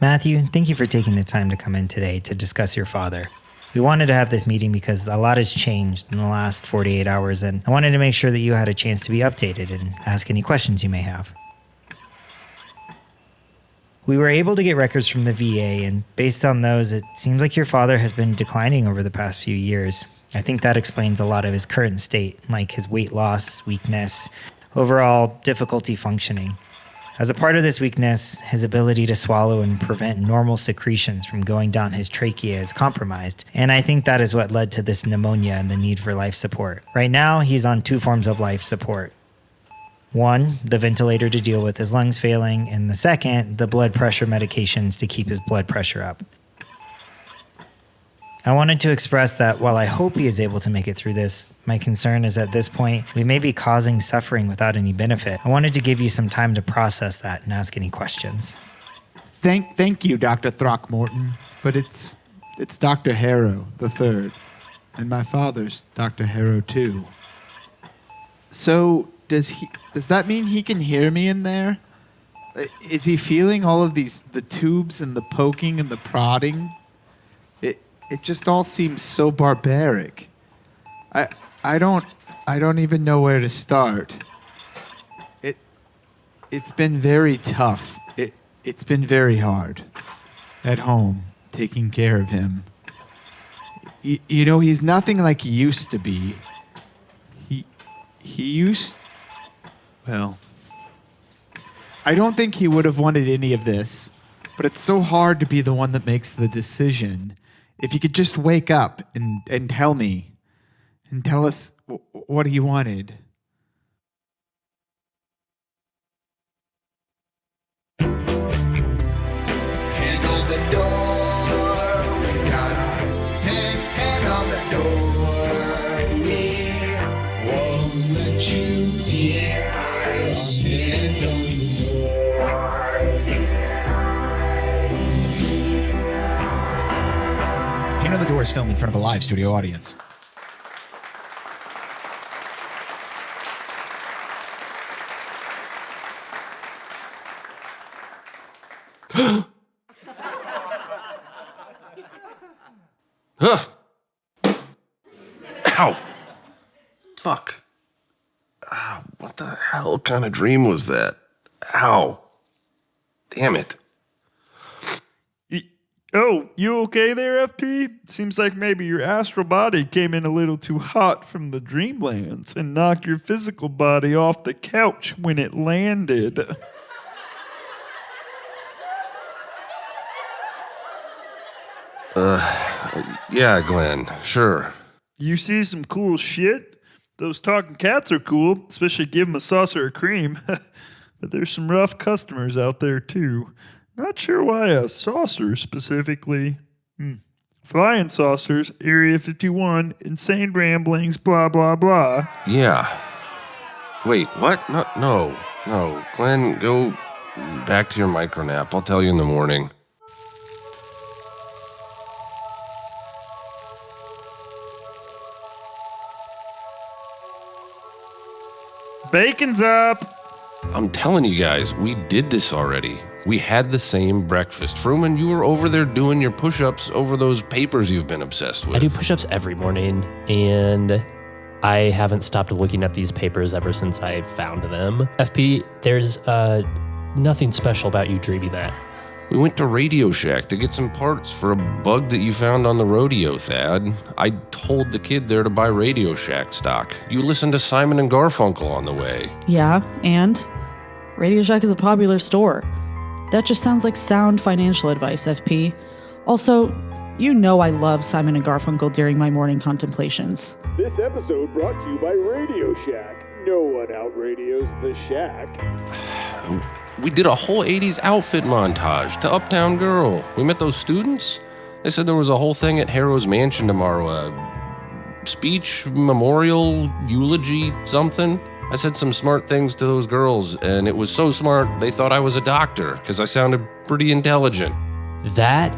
Matthew, thank you for taking the time to come in today to discuss your father. We wanted to have this meeting because a lot has changed in the last 48 hours, and I wanted to make sure that you had a chance to be updated and ask any questions you may have. We were able to get records from the VA, and based on those, it seems like your father has been declining over the past few years. I think that explains a lot of his current state, like his weight loss, weakness, overall difficulty functioning. As a part of this weakness, his ability to swallow and prevent normal secretions from going down his trachea is compromised, and I think that is what led to this pneumonia and the need for life support. Right now, he's on 2 forms of life support. One, the ventilator to deal with his lungs failing, and the second, the blood pressure medications to keep his blood pressure up. I wanted to express that while I hope he is able to make it through this, my concern is at this point, we may be causing suffering without any benefit. I wanted to give you some time to process that and ask any questions. Thank you, Dr. Throckmorton, but it's Dr. Harrow III, and my father's Dr. Harrow too. So, does that mean he can hear me in there? Is he feeling all of the tubes and the poking and the prodding? It just all seems so barbaric. I don't even know where to start. It's been very tough. It's been very hard at home taking care of him. You know, he's nothing like he used to be. He used... Well, I don't think he would have wanted any of this, but it's so hard to be the one that makes the decision. If you could just wake up and tell me, and tell us what he wanted. Hand on the door, we got our hand on the door. We won't let you in. Hand on the door. Hand on the Door is filmed in front of a live studio audience. Ow! Fuck. Ow, what the hell kind of dream was that? Ow. Damn it. Oh, you okay there, FP? Seems like maybe your astral body came in a little too hot from the dreamlands and knocked your physical body off the couch when it landed. Yeah, Glenn, sure. You see some cool shit? Those talking cats are cool, especially give them a saucer of cream. But there's some rough customers out there, too. Not sure why a saucer specifically. Flying saucers, Area 51, insane ramblings, blah, blah, blah. Yeah. Wait, what? No. Glenn, go back to your micronap. I'll tell you in the morning. Bacon's up! I'm telling you guys, we did this already. We had the same breakfast. Fruman, you were over there doing your push-ups over those papers you've been obsessed with. I do push-ups every morning, and I haven't stopped looking at these papers ever since I found them. FP, there's nothing special about you dreaming that. We went to Radio Shack to get some parts for a bug that you found on the rodeo, Thad. I told the kid there to buy Radio Shack stock. You listened to Simon and Garfunkel on the way. Yeah, and? Radio Shack is a popular store. That just sounds like sound financial advice, FP. Also, you know I love Simon and Garfunkel during my morning contemplations. This episode brought to you by Radio Shack. No one outradios the Shack. We did a whole 80s outfit montage to Uptown Girl. We met those students. They said there was a whole thing at Harrow's Mansion tomorrow. A speech, memorial, eulogy, something. I said some smart things to those girls, and it was so smart they thought I was a doctor because I sounded pretty intelligent. That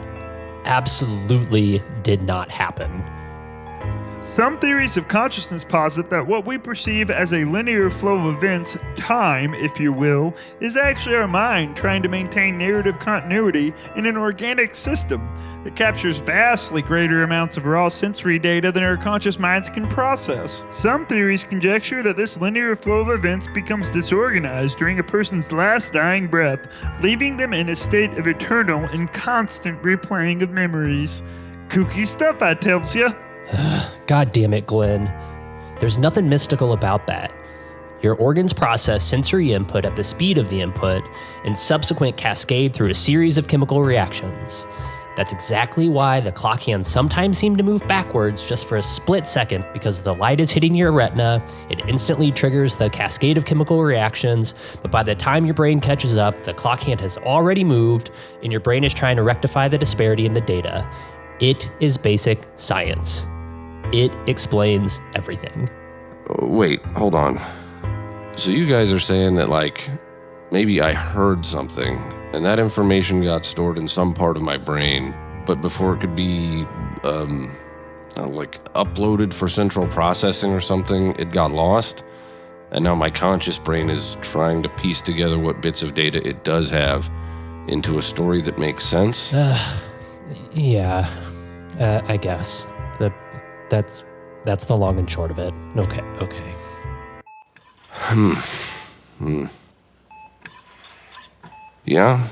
absolutely did not happen. Some theories of consciousness posit that what we perceive as a linear flow of events, time, if you will, is actually our mind trying to maintain narrative continuity in an organic system that captures vastly greater amounts of raw sensory data than our conscious minds can process. Some theories conjecture that this linear flow of events becomes disorganized during a person's last dying breath, leaving them in a state of eternal and constant replaying of memories. Kooky stuff, I tells ya. God damn it, Glenn. There's nothing mystical about that. Your organs process sensory input at the speed of the input and subsequent cascade through a series of chemical reactions. That's exactly why the clock hands sometimes seem to move backwards just for a split second, because the light is hitting your retina, it instantly triggers the cascade of chemical reactions, but by the time your brain catches up, the clock hand has already moved and your brain is trying to rectify the disparity in the data. It is basic science. It explains everything. Wait, hold on. So you guys are saying that, like, maybe I heard something, and that information got stored in some part of my brain, but before it could be, uploaded for central processing or something, it got lost, and now my conscious brain is trying to piece together what bits of data it does have into a story that makes sense? Yeah, I guess. That's the long and short of it. Okay. Yeah,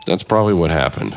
that's probably what happened.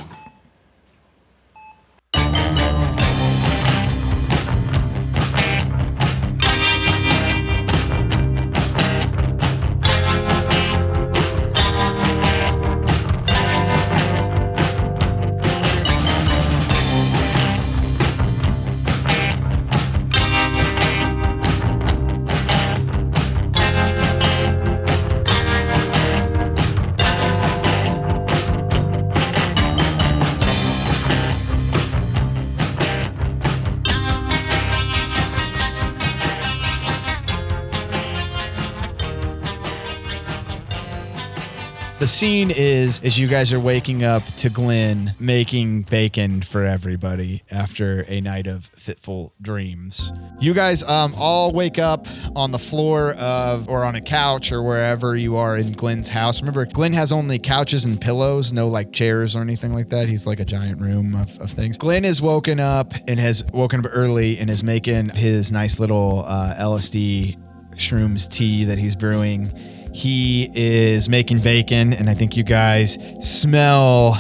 The scene is you guys are waking up to Glenn making bacon for everybody after a night of fitful dreams. You guys all wake up on the floor or on a couch or wherever you are in Glenn's house. Remember, Glenn has only couches and pillows, no like chairs or anything like that. He's like a giant room of things. Glenn has woken up early and is making his nice little LSD shrooms tea that he's brewing. He is making bacon, and I think you guys smell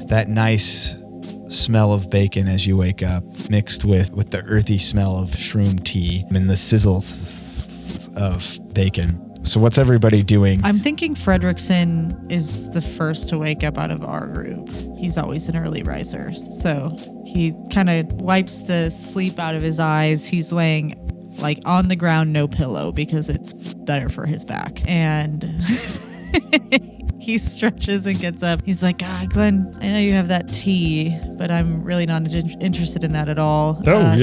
that nice smell of bacon as you wake up, mixed with the earthy smell of shroom tea and the sizzle of bacon. So what's everybody doing? I'm thinking Fredrickson is the first to wake up out of our group. He's always an early riser. So he kind of wipes the sleep out of his eyes. He's laying like on the ground, no pillow, because it's better for his back. And he stretches and gets up. He's like, Glenn, I know you have that tea, but I'm really not interested in that at all. Yeah.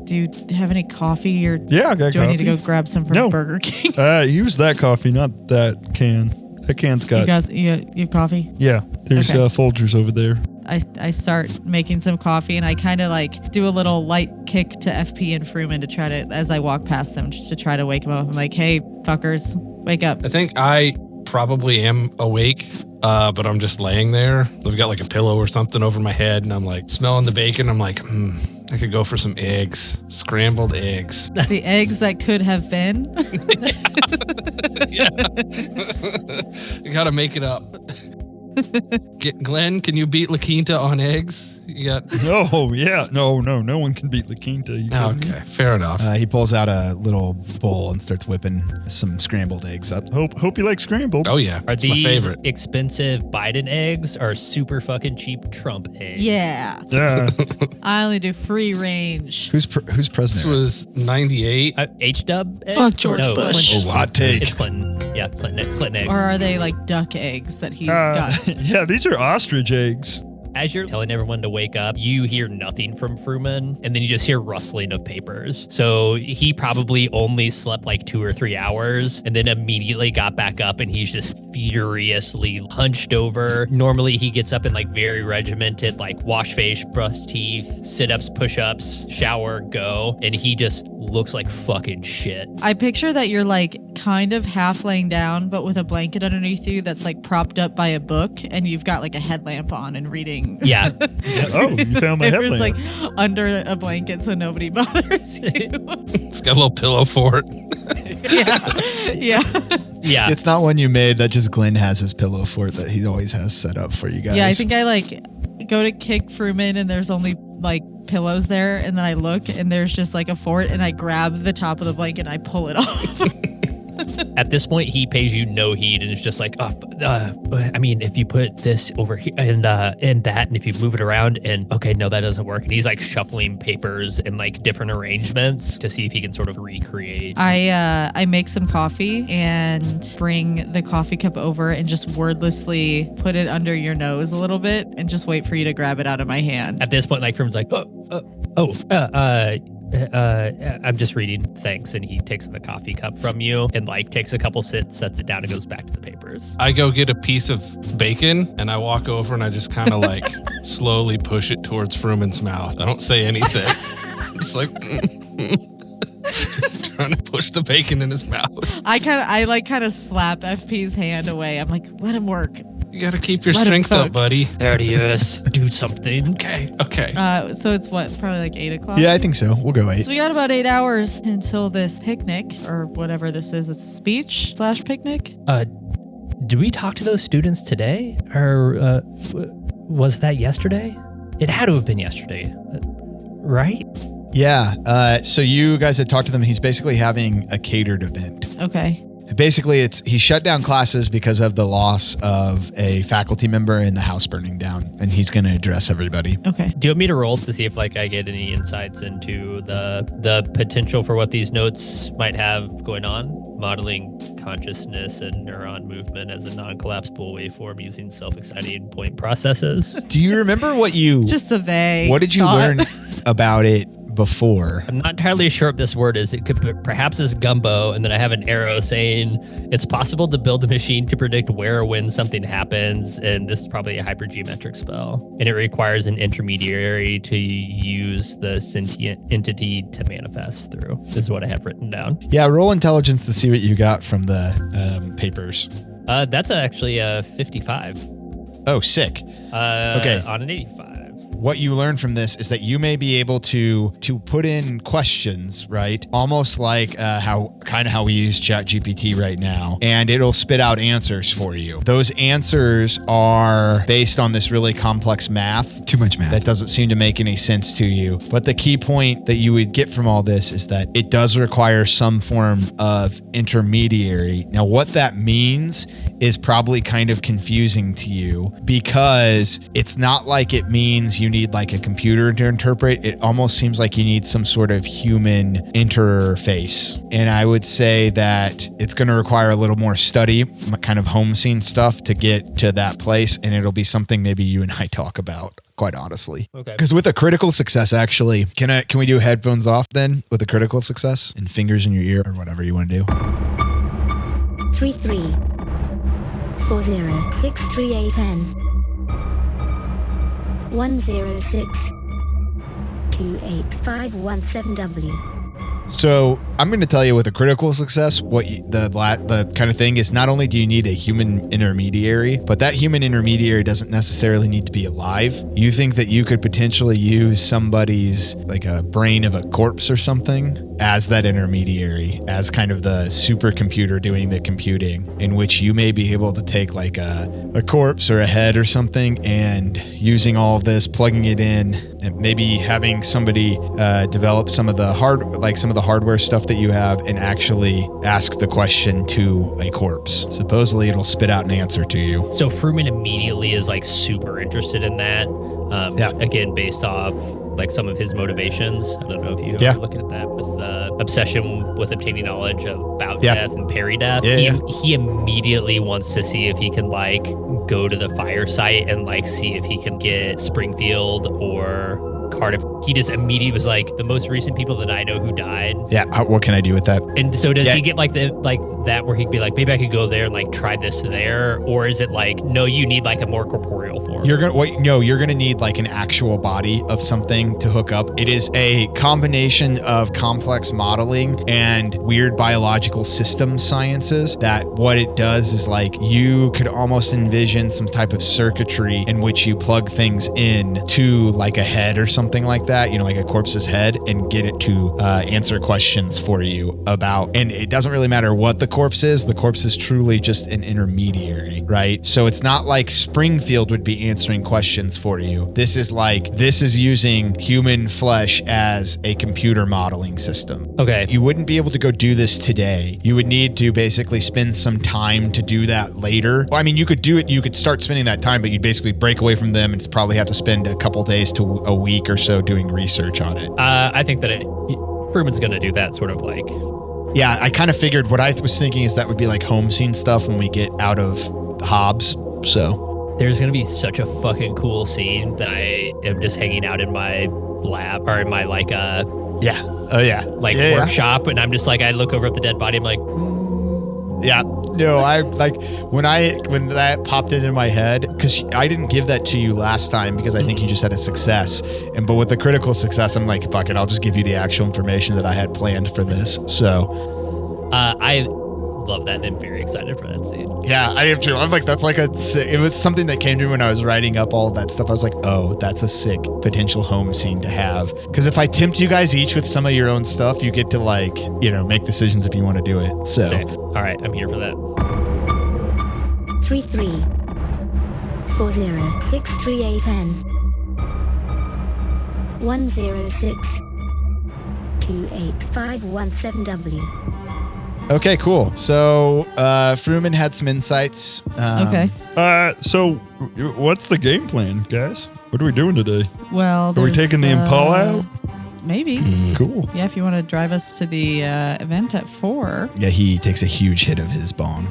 Do you have any coffee? Or Yeah, I got do coffee. I need to go grab some from Burger King? Use that coffee, not that can. That can's got... You guys, you have coffee? Yeah, there's Okay. Folgers over there. I start making some coffee, and I kind of like do a little light kick to FP and Fruman to try to, as I walk past them, to try to wake them up. I'm like, hey, fuckers, wake up. I think I probably am awake, but I'm just laying there. I've got like a pillow or something over my head, and I'm like smelling the bacon. I'm like, I could go for some eggs, scrambled eggs. The eggs that could have been. Yeah. You gotta make it up. Glenn, can you beat La Quinta on eggs? You got... Oh, yeah. No one can beat La Quinta. You kidding me? Okay, fair enough. He pulls out a little bowl and starts whipping some scrambled eggs up. Hope you like scrambled. Oh yeah, Are it's my these favorite. expensive Biden eggs or super fucking cheap Trump eggs? Yeah. Yeah. I only do free range. Who's This president? was 98. H-dub eggs? Fuck George No, Bush. Clinton. Oh, hot take. It's Clinton. Yeah, Clinton eggs. Or are they like duck eggs that he's got? Yeah, these are ostrich eggs. As you're telling everyone to wake up, you hear nothing from Fruman, and then you just hear rustling of papers. So he probably only slept like 2 or 3 hours and then immediately got back up, and he's just furiously hunched over. Normally he gets up in like very regimented, like wash face, brush teeth, sit-ups, push-ups, shower, go, and he just looks like fucking shit. I picture that you're like kind of half laying down, but with a blanket underneath you that's like propped up by a book, and you've got like a headlamp on and reading. Yeah. Oh, you found my It's headlamp. like under a blanket so nobody bothers you. It's got a little pillow for it. Yeah. Yeah. It's not one you made. That just Glenn has his pillow fort that he always has set up for you guys. Yeah, I think I like go to kick Fruman and there's only like pillows there, and then I look and there's just like a fort, and I grab the top of the blanket and I pull it off. At this point, he pays you no heed, and it's just like, I mean, if you put this over here and that, and if you move it around, and okay, no, that doesn't work. And he's like shuffling papers and like different arrangements to see if he can sort of recreate. I make some coffee and bring the coffee cup over and just wordlessly put it under your nose a little bit and just wait for you to grab it out of my hand. At this point, like Fruman's like, I'm just reading, thanks. And he takes the coffee cup from you and like takes a couple sits, sets it down, and goes back to the papers. I go get a piece of bacon and I walk over and I just kind of like slowly push it towards Fruman's mouth. I don't say anything. I'm just like trying to push the bacon in his mouth. I kind of slap FP's hand away. I'm like, let him work. You got to keep your Let him strength up, cook. buddy. There he is. Do something. Okay. So it's what, probably like 8 o'clock? Yeah, I think so. We'll go 8. So we got about 8 hours until this picnic, or whatever this is. It's a speech / picnic. Did we talk to those students today? Or was that yesterday? It had to have been yesterday, right? Yeah. So you guys had talked to them. He's basically having a catered event. Okay. Basically, he shut down classes because of the loss of a faculty member and the house burning down, and he's going to address everybody. Okay. Do you want me to roll to see if like I get any insights into the potential for what these notes might have going on? Modeling consciousness and neuron movement as a non-collapsible waveform using self-exciting point processes. Do you remember what you... Just a vague What did you thought. learn about it before? I'm not entirely sure what this word is. It could perhaps is gumbo, and then I have an arrow saying it's possible to build a machine to predict where or when something happens, and this is probably a hypergeometric spell, and it requires an intermediary to use the sentient entity to manifest through. This is what I have written down. Yeah, roll intelligence to see what you got from the papers. That's actually a 55. Oh, sick. Okay. On an 85. What you learn from this is that you may be able to put in questions, right? Almost like how we use ChatGPT right now, and it'll spit out answers for you. Those answers are based on this really complex math. Too much math. That doesn't seem to make any sense to you. But the key point that you would get from all this is that it does require some form of intermediary. Now, what that means is probably kind of confusing to you, because it's not like it means you need like a computer to interpret. It almost seems like you need some sort of human interface. And I would say that it's going to require a little more study, kind of home scene stuff to get to that place. And it'll be something maybe you and I talk about, quite honestly. Okay. Because with a critical success, actually, can we do headphones off then with a critical success and fingers in your ear or whatever you want to do? 33406310 106285117W. So I'm going to tell you with a critical success, what the kind of thing is, not only do you need a human intermediary, but that human intermediary doesn't necessarily need to be alive. You think that you could potentially use somebody's, like a brain of a corpse or something, as that intermediary, as kind of the supercomputer doing the computing, in which you may be able to take like a corpse or a head or something, and using all of this, plugging it in, and maybe having somebody develop some of the hardware stuff that you have, and actually ask the question to a corpse. Supposedly it'll spit out an answer to you. So Fruman immediately is like super interested in that. Again, based off like some of his motivations. I don't know if you were looking at that with obsession with obtaining knowledge about Yeah. death and peri-death. Yeah, He immediately wants to see if he can like go to the fire site and like see if he can get Springfield or Cardiff. He just immediately was like, the most recent people that I know who died. Yeah. What can I do with that? And so does Yeah. he get like that where he'd be like, maybe I could go there and like try this there? Or is it like, no, you need like a more corporeal form? You're gonna need like an actual body of something to hook up. It is a combination of complex modeling and weird biological system sciences. That what it does is like you could almost envision some type of circuitry in which you plug things in to like a head or something like that, like a corpse's head, and get it to answer questions for you about. And it doesn't really matter what the corpse is. The corpse is truly just an intermediary, right? So it's not like Springfield would be answering questions for you. This is using human flesh as a computer modeling system. Okay. You wouldn't be able to go do this today. You would need to basically spend some time to do that later. Well, I mean, you could do it. You could start spending that time, but you'd basically break away from them and probably have to spend a couple days to a week or so doing research on it. I think that Fruman's going to do that sort of like. Yeah, I kind of figured what I was thinking is that would be like home scene stuff when we get out of Hobbs. So There's going to be such a fucking cool scene that I am just hanging out in my lab or in my like yeah. Oh yeah. Yeah. workshop, and I'm just like, I look over at the dead body, I'm like, Yeah. No, I like when that popped into my head, because I didn't give that to you last time because I think you just had a success. But with the critical success, I'm like, fuck it, I'll just give you the actual information that I had planned for this. So I love that and I'm very excited for that scene. yeah, I am too. I'm like, that's like it was something that came to me when I was writing up all that stuff. I was like, oh, that's a sick potential home scene to have. Because if I tempt you guys each with some of your own stuff, you get to like, make decisions if you want to do it. So Sick. All right, I'm here for that. 33 406310 106 28517W. okay, cool. So Fruman had some insights. Okay. So what's the game plan, guys? What are we doing today? Well, Are we taking the Impala out? Maybe. Cool. Yeah, if you want to drive us to the event at 4. Yeah, he takes a huge hit of his bong.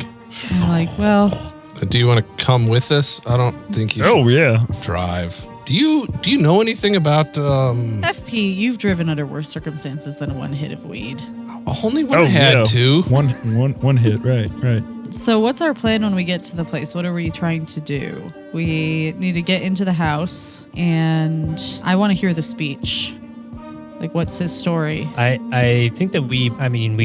I'm like, well, Do you want to come with us? I don't think you should Oh yeah. drive. Do you know anything about FP, you've driven under worse circumstances than one hit of weed. only when I had to. One hit. Right. So what's our plan when we get to the place? What are we trying to do? We need to get into the house, and I want to hear the speech. Like, what's his story? I think that we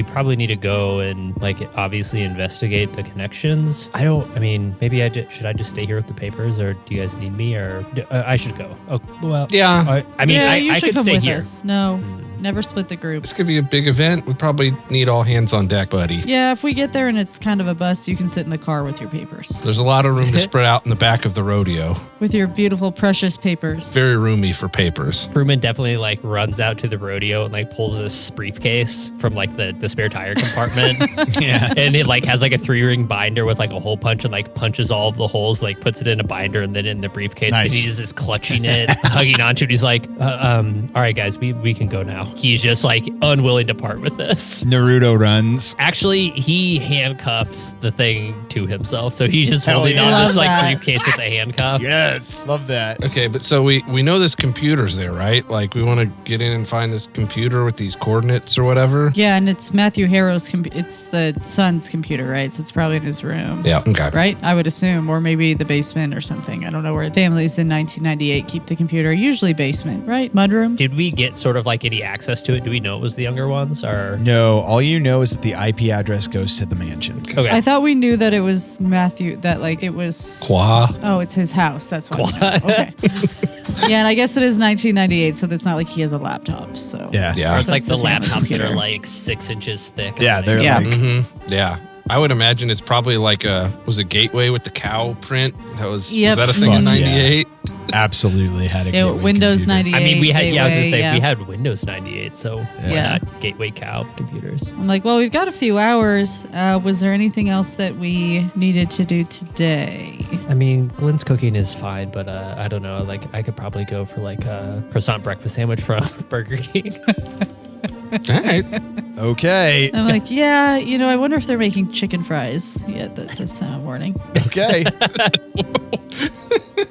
probably need to go and like obviously investigate the connections. Maybe should I just stay here with the papers, or do you guys need me, or I should go? Oh, well, Yeah. You I should could come stay with here. us. No, never split the group. This could be a big event. We probably need all hands on deck, buddy. Yeah, if we get there and it's kind of a bus, you can sit in the car with your papers. There's a lot of room to spread out in the back of the rodeo. With your beautiful, precious papers. Very roomy for papers. Fruman definitely like runs out to the rodeo and like pulls this briefcase from like the spare tire compartment. Yeah. And it like has like a 3-ring binder with like a hole punch, and like punches all of the holes, like puts it in a binder and then in the briefcase. Nice. And he's just clutching it, hugging onto it. He's like, all right, guys, we can go now. He's just like unwilling to part with this. Naruto runs. Actually, he handcuffs the thing to himself. So he's just Hell holding yeah. on Love this like that. briefcase with a handcuff. Yes. Love that. Okay, but so we know this computer's there, right? Like we want to get in and find this computer with these coordinates or whatever. Yeah, and it's Matthew Harrow's it's the son's computer, right? So it's probably in his room. Yeah, okay. Right? I would assume. Or maybe the basement or something. I don't know where families in 1998 keep the computer. Usually basement, right? Mudroom? Did we get sort of like any access to it? Do we know it was the younger ones, or? No, all you know is that the IP address goes to the mansion. Okay. I thought we knew that it was Matthew, that like it was... Qua. Oh, it's his house. That's why. Qua. Okay. Yeah, and I guess it is 1998, so it's not like he has a laptop. So Yeah. Yeah. Or it's like That's the the family laptops that computer. are like 6 inches thick. Yeah, they're Yeah. like Yeah. I would imagine it's probably like was a gateway with the cow print. Was Yep. that a thing Fuck in yeah. 98? absolutely had a gateway Windows computer. 98. I mean, we had. Yeah, I was gonna gateway, say yeah. we had Windows 98, so why Yeah. not Gateway Cow computers? I'm like, well, we've got a few hours. Was there anything else that we needed to do today? I mean, Glenn's cooking is fine, but I don't know. Like, I could probably go for like a croissant breakfast sandwich from Burger King. All right. Okay. I'm like, yeah, I wonder if they're making chicken fries yet this time of morning. Okay.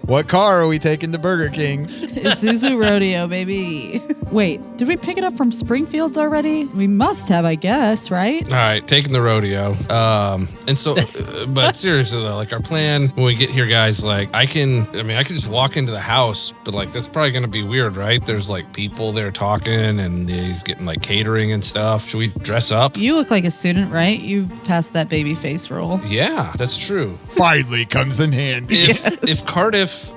What car are we taking to Burger King? Isuzu Rodeo, baby. Wait, did we pick it up from Springfield's already? We must have, I guess, right? All right, taking the rodeo. And so, but seriously though, like our plan when we get here, guys, like I can just walk into the house, but like that's probably gonna be weird, right? There's like people there talking, and he's getting like catering and stuff. Should we dress up? You look like a student, right? You passed that baby face roll. Yeah, that's true. Finally comes in handy. If Cardiff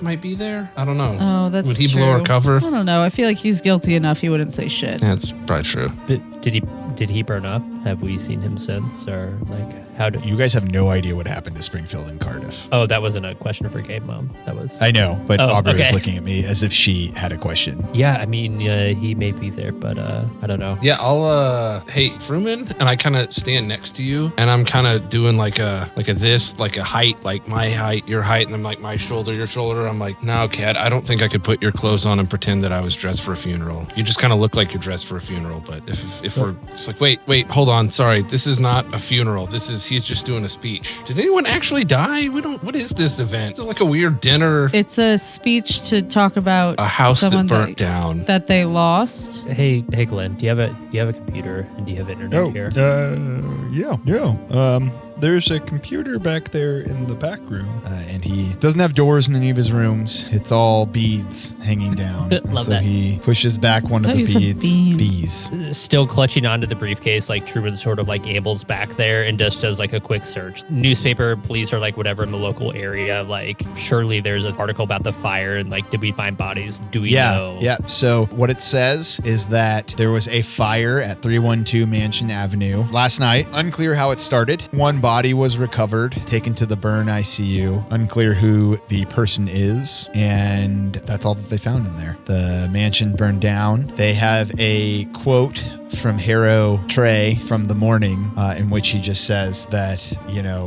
might be there, I don't know. Oh, that's Would he true. blow our cover? I don't know. I feel like he's guilty enough he wouldn't say shit. That's probably true. But did he burn up? Have we seen him since, or like how did? You guys have no idea what happened to Springfield and Cardiff. Oh, that wasn't a question for Game Mom. That was. I know, but Oh, Aubrey was okay. looking at me as if she had a question. Yeah, I mean, he may be there, but I don't know. Yeah, I'll hey Fruman, and I kind of stand next to you, and I'm kind of doing like a height, like my height, your height, and I'm like my shoulder, your shoulder. I'm like, no, Kat, I don't think I could put your clothes on and pretend that I was dressed for a funeral. You just kind of look like you're dressed for a funeral, but if we're, it's like, wait, hold on, sorry, this is not a funeral. He's just doing a speech. Did anyone actually die? What is this event? It's like a weird dinner. It's a speech to talk about A house that someone burnt down. that they lost. Hey, Glenn, do you have a computer and do you have internet Oh, here? yeah. There's a computer back there in the back room. And he doesn't have doors in any of his rooms. It's all beads hanging down. And Love so that. he pushes back one of Thought the you said beads. bean. Bees. Still clutching onto the briefcase, like Truman sort of like ambles back there and just does like a quick search. Newspaper, police, or like whatever in the local area. Like, surely there's an article about the fire and like, did we find bodies? Do we know? Yeah. So what it says is that there was a fire at 312 Mansion Avenue last night. Unclear how it started. One body was recovered, taken to the burn ICU. Unclear who the person is, and that's all that they found in there. The mansion burned down. They have a quote from Harrow Trey from the morning in which he just says that,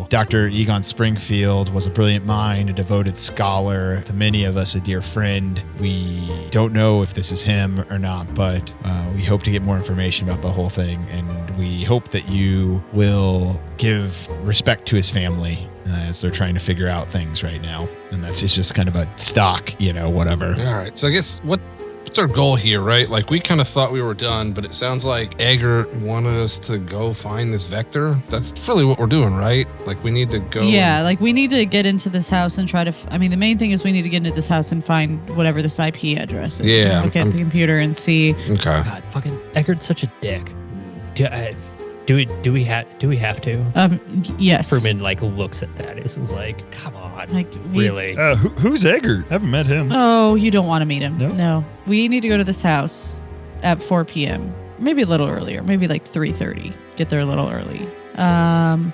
Dr. Egon Springfield was a brilliant mind, a devoted scholar, to many of us a dear friend. We don't know if this is him or not, but we hope to get more information about the whole thing, and we hope that you will give respect to his family as they're trying to figure out things right now. And it's just kind of a stock, whatever. All right. So I guess what's our goal here, right? Like we kind of thought we were done, but it sounds like Eggert wanted us to go find this vector. That's really what we're doing, right? Like we need to go. Yeah, like we need to get into this house and try to. The main thing is we need to get into this house and find whatever this IP address is. Yeah, And look at the computer and see. Okay. God, fucking Eckert's such a dick. Do we have to? Yes. Fruman like looks at that. Is like, come on, Like, really? Who's Eggert? I haven't met him. Oh, you don't want to meet him. Nope. No. We need to go to this house at 4 p.m. Maybe a little earlier. Maybe like 3:30. Get there a little early.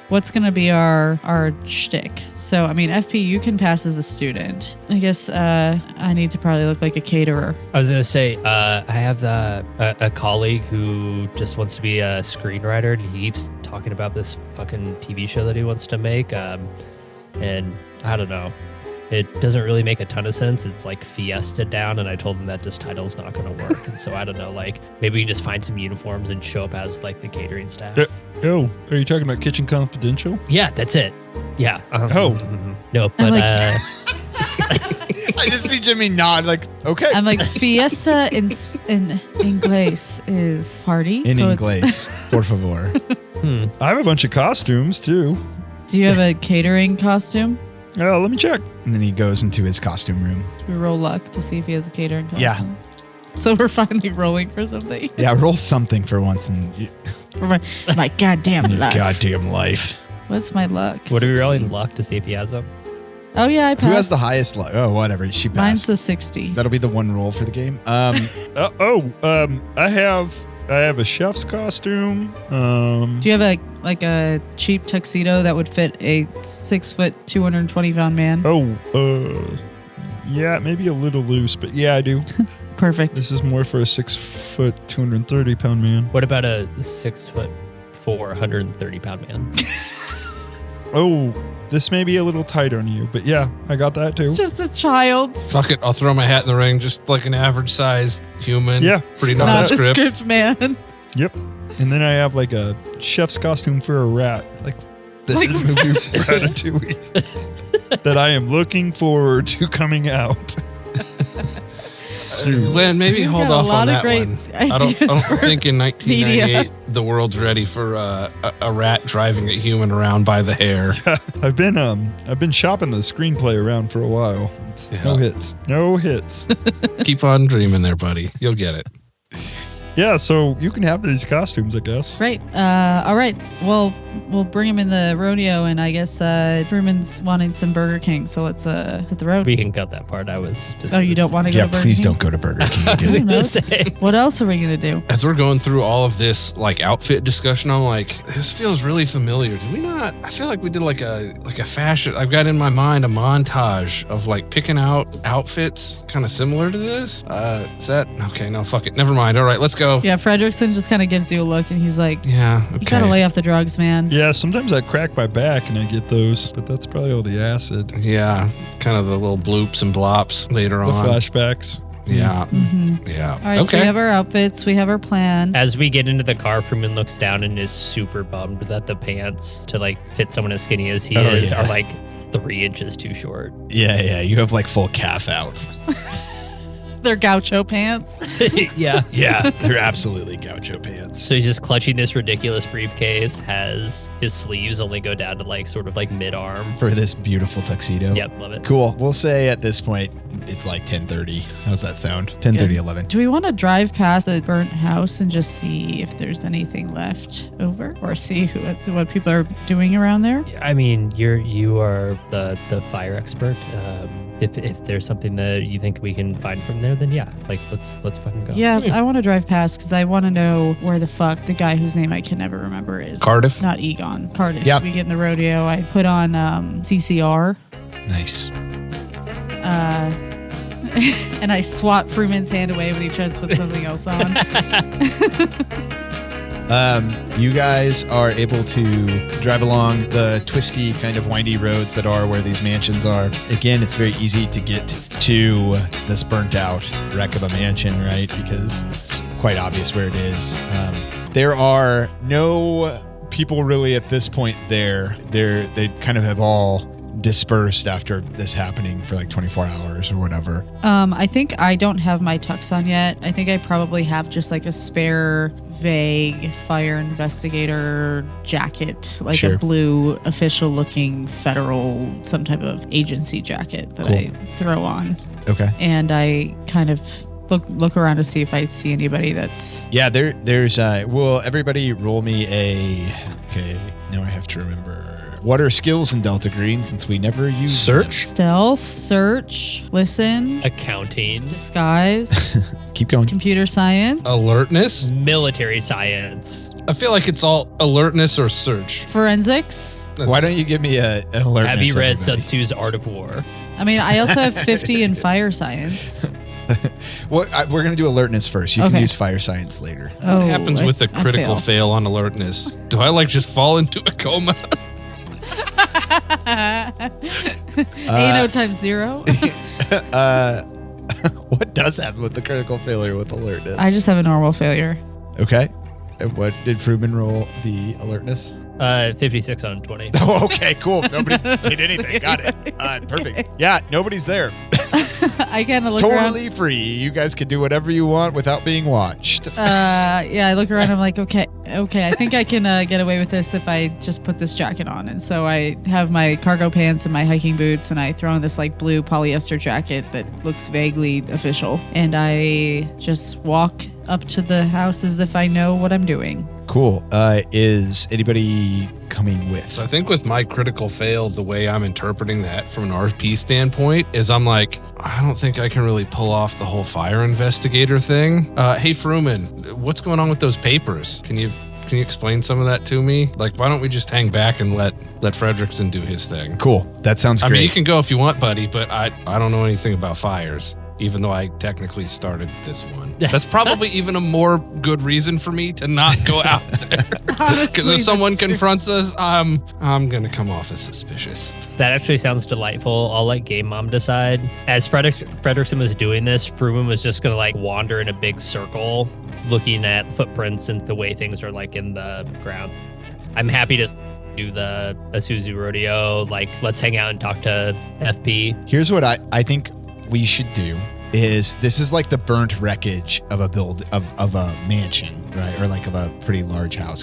What's going to be our shtick? So, FP, you can pass as a student. I guess I need to probably look like a caterer. I was gonna say, I have a colleague who just wants to be a screenwriter, and he keeps talking about this fucking TV show that he wants to make. And I don't know. It doesn't really make a ton of sense. It's like Fiesta down, and I told him that this title's not going to work. And so I don't know, like maybe we can just find some uniforms and show up as like the catering staff. Oh, are you talking about Kitchen Confidential? Yeah, that's it. Yeah. Oh. No, I'm but like- I just see Jimmy nod like, okay. I'm like, Fiesta in Inglés is party. In so it's- inglés, por favor. I have a bunch of costumes too. Do you have a catering costume? Oh, let me check. And then he goes into his costume room. We roll luck to see if he has a catering costume. Yeah. So we're finally rolling for something. Yeah, roll something for once in For my goddamn your luck. goddamn life. What's my luck? what are we 60. rolling luck to see if he has them? Oh yeah, I passed. Who has the highest luck? Oh, whatever. She passed. Mine's the 60. That'll be the one roll for the game. I have a chef's costume. Do you have a cheap tuxedo that would fit a 6 foot, 220 pound man? Yeah, maybe a little loose, but yeah, I do. Perfect. This is more for a 6 foot, 230 pound man. What about a 6'4", 130 pound man? Oh, this may be a little tight on you, but yeah, I got that too. Just a child. Fuck it. I'll throw my hat in the ring. Just like an average sized human. Yeah. Pretty Nondescript nondescript. man. Yep. And then I have like a chef's costume for a rat, like the movie Ratatouille, that I am looking forward to coming out. Glenn, maybe You've hold got a off lot on of that great one. I don't ideas for think in 1998 media. the world's ready for a rat driving a human around by the hair. I've been shopping the screenplay around for a while. No hits. No hits. Keep on dreaming there, buddy. You'll get it. Yeah, so you can have these costumes, I guess. Great. All right. Well, we'll bring him in the rodeo, and I guess Truman's wanting some Burger King, so let's hit the road. We can cut that part. I was just. Oh, you don't want to go to Burger please King? don't go to Burger King I was again. gonna say. What else are we going to do? As we're going through all of this like outfit discussion, I'm like, this feels really familiar. Did we not? I feel like we did like a fashion. I've got in my mind a montage of like picking out outfits kind of similar to this. Is that okay? No, fuck it. Never mind. All right, let's go. Yeah, Fredrickson just kind of gives you a look, and he's like, Yeah. "You gotta Okay. lay off the drugs, man." Yeah, sometimes I crack my back and I get those, but that's probably all the acid. Yeah. Kind of the little bloops and blops later The on. flashbacks. Yeah. Mm-hmm. Yeah. All right, so Okay. we have our outfits, we have our plan. As we get into the car, Freeman looks down and is super bummed that the pants to like fit someone as skinny as he is yeah. are like 3 inches too short. Yeah, you have like full calf out. They're gaucho pants. Yeah. Yeah, they're absolutely gaucho pants. So he's just clutching this ridiculous briefcase, has his sleeves only go down to like sort of like mid-arm. For this beautiful tuxedo. Yep, love it. Cool. We'll say at this point, it's like 10:30. How's that sound? 10:30, 11. Do we want to drive past the burnt house and just see if there's anything left over, or see what people are doing around there? I mean, you are the fire expert. If there's something that you think we can find from there, then yeah, like let's fucking go. Yeah, I want to drive past because I want to know where the fuck the guy whose name I can never remember is. Cardiff. Not Egon. Cardiff. Yep. We get in the rodeo. I put on CCR. Nice. And I swat Freeman's hand away when he tries to put something else on. You guys are able to drive along the twisty, kind of windy roads that are where these mansions are. Again, it's very easy to get to this burnt out wreck of a mansion, right? Because it's quite obvious where it is. There are no people really at this point there. They kind of have all dispersed after this happening for like 24 hours or whatever. I think I don't have my tux on yet. I think I probably have just like a spare vague fire investigator jacket, like Sure. a blue official looking federal, some type of agency jacket that Cool. I throw on. Okay. And I kind of look around to see if I see anybody that's... Yeah, there's well, everybody roll me okay, now I have to remember. What are skills in Delta Green since we never use Search. Stealth, search, listen, Accounting, disguise, them? Keep going. computer science, Alertness. military science. I feel like it's all alertness or search. forensics. Why don't you give me an alertness? Have you read Sun everybody? Tzu's Art of War? I mean, I also have 50 in fire science. We're going to do alertness first. You can Okay. use fire science later. Oh, What happens with a I critical fail. fail on alertness? Do I like just fall into a coma? ANO times 0. What does happen with the critical failure with alertness? I just have a normal failure. Okay. And what did Fruman roll the alertness? 56 on 20. Oh, okay, cool. Nobody did anything. Got it. Perfect. Yeah, nobody's there. I kind of look Totally free. You guys can do whatever you want without being watched. around. Yeah, I look around. I'm like, okay. I think I can get away with this if I just put this jacket on. And so I have my cargo pants and my hiking boots, and I throw on this like blue polyester jacket that looks vaguely official. And I just walk up to the house as if I know what I'm doing. Cool. Is anybody coming with? So I think with my critical fail, the way I'm interpreting that from an RP standpoint is I'm like, I don't think I can really pull off the whole fire investigator thing. Hey, Fruman, what's going on with those papers? Can you explain some of that to me? Like, why don't we just hang back and let Fredrickson do his thing? Cool. That sounds I great. mean, you can go if you want, buddy, but I don't know anything about fires, even though I technically started this one. That's probably even a more good reason for me to not go out there. Because if someone confronts us, I'm gonna come off as suspicious. That actually sounds delightful. I'll let Game Mom decide. As Fredrickson was doing this, Fruman was just gonna like wander in a big circle looking at footprints and the way things are like in the ground. I'm happy to do the Isuzu rodeo. Like, let's hang out and talk to FP. Here's what I think we should do is this is like the burnt wreckage of a mansion, right? Or like of a pretty large house.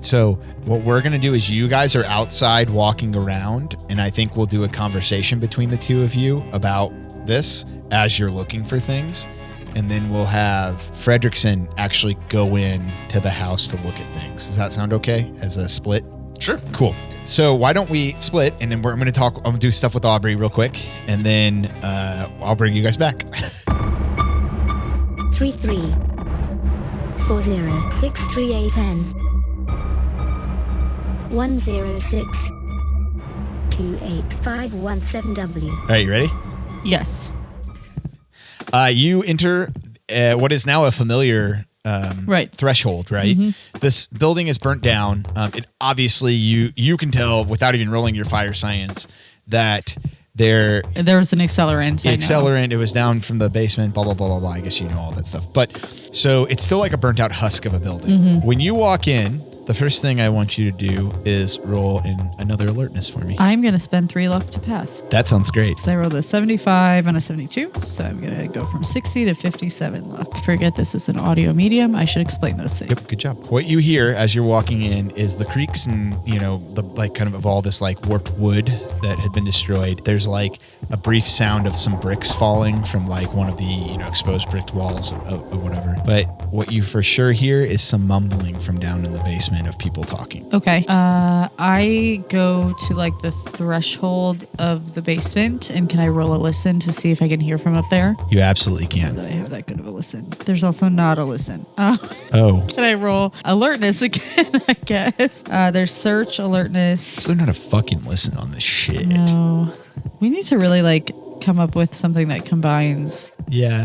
So what we're going to do is you guys are outside walking around, and I think we'll do a conversation between the two of you about this as you're looking for things. And then we'll have Fredrickson actually go in to the house to look at things. Does that sound okay as a split? Sure. Cool. So why don't we split, and then I'm going to do stuff with Aubrey real quick, and then I'll bring you guys back. 33406310 106285117W. All right, you ready? Yes. You enter what is now a familiar threshold, right? Mm-hmm. This building is burnt down. It obviously you can tell without even rolling your fire science that there was an accelerant. The accelerant, it was down from the basement, blah, blah, blah, blah, blah. I guess you know all that stuff. But so it's still like a burnt out husk of a building. Mm-hmm. When you walk in, the first thing I want you to do is roll in another alertness for me. I'm going to spend 3 luck to pass. That sounds great. So I rolled a 75 and a 72, so I'm going to go from 60 to 57 luck. Forget this is an audio medium. I should explain those things. Yep, good job. What you hear as you're walking in is the creaks and, the like kind of all this like warped wood that had been destroyed. There's like a brief sound of some bricks falling from like one of the, exposed brick walls of whatever. But what you for sure hear is some mumbling from down in the basement of people talking. Okay. I go to like the threshold of the basement, and can I roll a listen to see if I can hear from up there? You absolutely can. That I have that good of a listen. There's also not a listen. Oh. Can I roll alertness again, I guess? There's search, alertness. So they're not a fucking listen on this shit. No. We need to really come up with something that combines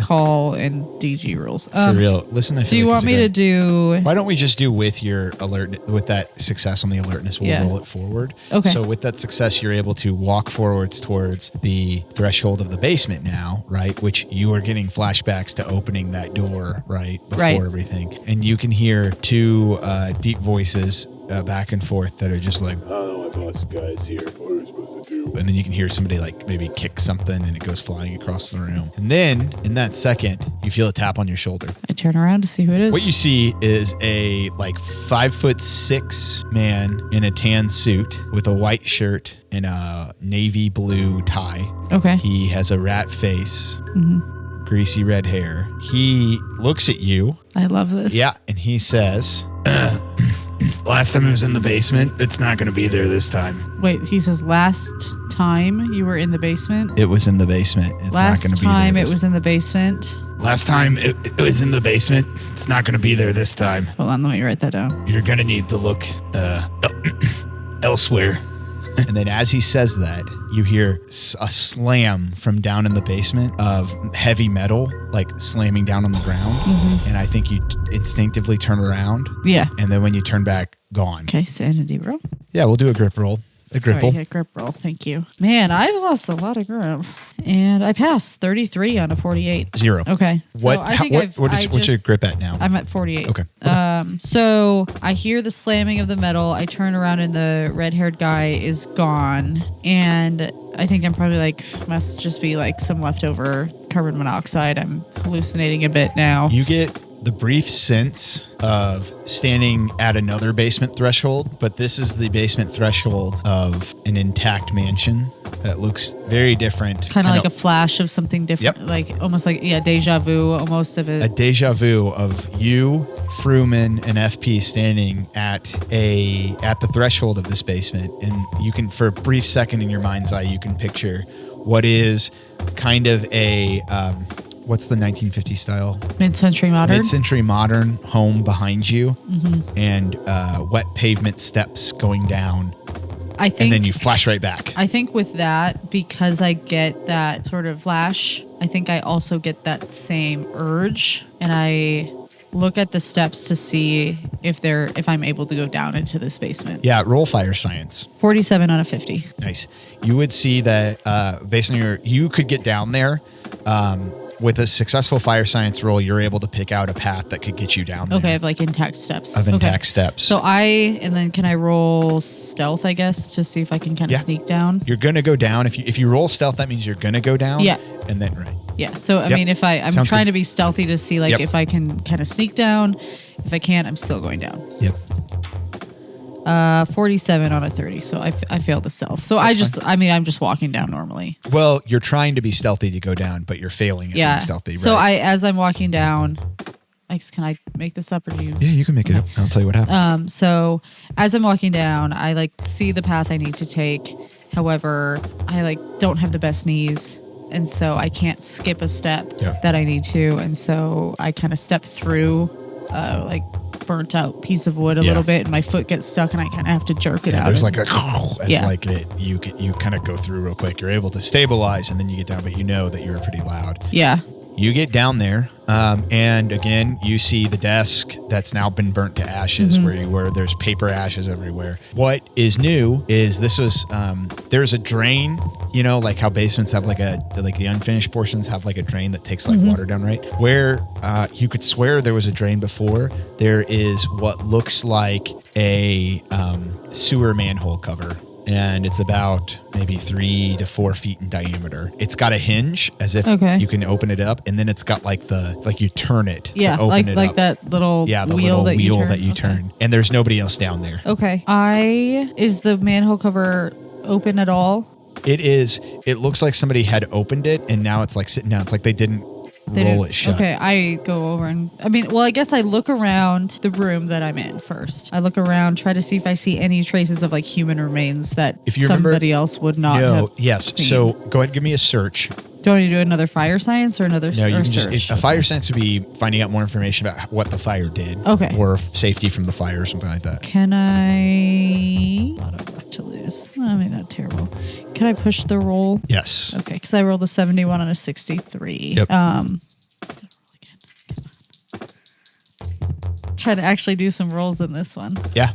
call and DG rules. For real. Listen, I feel do you like want me to do... Why don't we just do with your alert, with that success on the alertness, we'll roll it forward. Okay. So with that success, you're able to walk forwards towards the threshold of the basement now, right? Which you are getting flashbacks to opening that door, right? Before everything. And you can hear 2 deep voices back and forth that are just like, I don't know, my boss guy's here. What are we supposed to do? and then you can hear somebody like maybe kick something and it goes flying across the room. And then in that second, you feel a tap on your shoulder. I turn around to see who it is. What you see is a like 5'6" man in a tan suit with a white shirt and a navy blue tie. Okay. He has a rat face, greasy red hair. He looks at you. I love this. Yeah. And he says, last time it was in the basement. It's not going to be there this time. Wait, he says last time you were in the basement? It was in the basement. It's last not going to be there. Last time it was in the basement? Last time it was in the basement. It's not going to be there this time. Hold on, let me write that down. You're going to need to look elsewhere. And then as he says that, you hear a slam from down in the basement of heavy metal, like slamming down on the ground. And I think you instinctively turn around. Yeah. And then when you turn back, gone. Okay, sanity roll. Yeah, we'll do a grip roll. A grip roll. Sorry, grip roll. Thank you. Man, I've lost a lot of grip. And I passed 33 on a 48. 0. Okay. So what's your grip at now? I'm at 48. Okay. So I hear the slamming of the metal. I turn around and the red-haired guy is gone. And I think I'm probably must just be some leftover carbon monoxide. I'm hallucinating a bit now. You get the brief sense of standing at another basement threshold, but this is the basement threshold of an intact mansion that looks very different. Kind of like a flash of something different. Yep. Almost deja vu almost of it. A deja vu of you, Fruman, and FP standing at the threshold of this basement. And you can, for a brief second in your mind's eye, you can picture what is kind of a... what's the 1950s style? Mid-century modern. Mid-century modern home behind you, and wet pavement steps going down. And then you flash right back. I think with that, because I get that sort of flash, I think I also get that same urge, and I look at the steps to see if I'm able to go down into this basement. Yeah, roll fire science. 47 on a 50. Nice. You would see that based on you could get down there. with a successful fire science roll, you're able to pick out a path that could get you down there. Okay, of like intact steps. Of intact steps. So and then can I roll stealth, I guess, to see if I can kind of sneak down? You're going to go down. If you roll stealth, that means you're going to go down. Yeah. And then, right. Yeah. So, I mean, if I'm Sounds trying good. to be stealthy to see like if I can kind of sneak down. If I can't, I'm still going down. Yep. 47 on a 30. So I failed the stealth. So I'm just walking down normally. Well, you're trying to be stealthy to go down, but you're failing at being stealthy, right? So as I'm walking down, can I make this up or do you? Yeah, you can make it up. I'll tell you what happened. So as I'm walking down, I like see the path I need to take. However, I like don't have the best knees. And so I can't skip a step that I need to. And so I kind of step through like burnt out piece of wood a little bit and my foot gets stuck and I kind of have to jerk it out. There's like you kind of go through real quick. You're able to stabilize and then you get down, but you know that you're pretty loud. Yeah. You get down there, and again, you see the desk that's now been burnt to ashes where you were. There's paper ashes everywhere. What is new is this was, there's a drain, you know, like how basements have like the unfinished portions have like a drain that takes like water down, right? Where you could swear there was a drain before, there is what looks like a sewer manhole cover. And it's about maybe 3 to 4 feet in diameter. It's got a hinge as if you can open it up, and then it's got you turn it to open it up. That little the wheel little that you turn. turn. And there's nobody else down there. Okay. Is the manhole cover open at all? It is. It looks like somebody had opened it, and now it's like sitting down. It's like they didn't roll it shut. Okay, I go over and I guess I look around the room that I'm in first. I look around, try to see if I see any traces of like human remains that somebody else would not have. Yes. cleaned. So go ahead and give me a search. Do I need to do another fire science or another No, you can search? a fire science would be finding out more information about what the fire did. Okay. Or safety from the fire or something like that. Can I? A lot of luck to lose. I mean, not terrible. Can I push the roll? Yes. Okay, because I rolled a 71 on a 63. Yep. Try to actually do some rolls in this one. Yeah.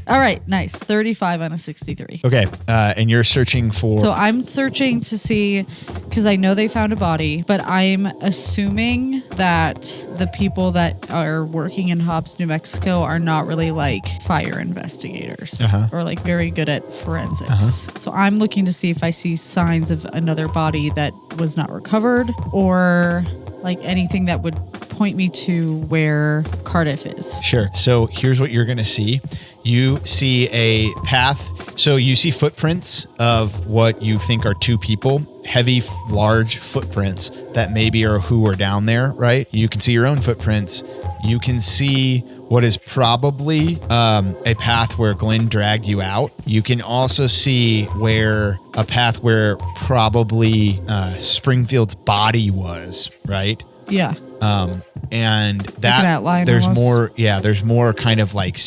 All right, nice. 35 on a 63. Okay. And you're searching for. So I'm searching to see, because I know they found a body, but I'm assuming that the people that are working in Hobbs, New Mexico are not really like fire investigators or like very good at forensics. So I'm looking to see if I see signs of another body that was not recovered or like anything that would point me to where Cardiff is. Sure. So here's what you're going to see. You see a path. So you see footprints of what you think are two people, heavy, large footprints that maybe are who are down there, right? You can see your own footprints. You can see what is probably a path where Glenn dragged you out. You can also see a path where probably Springfield's body was, right? Yeah. And Like an that outline there's almost. there's more kind of like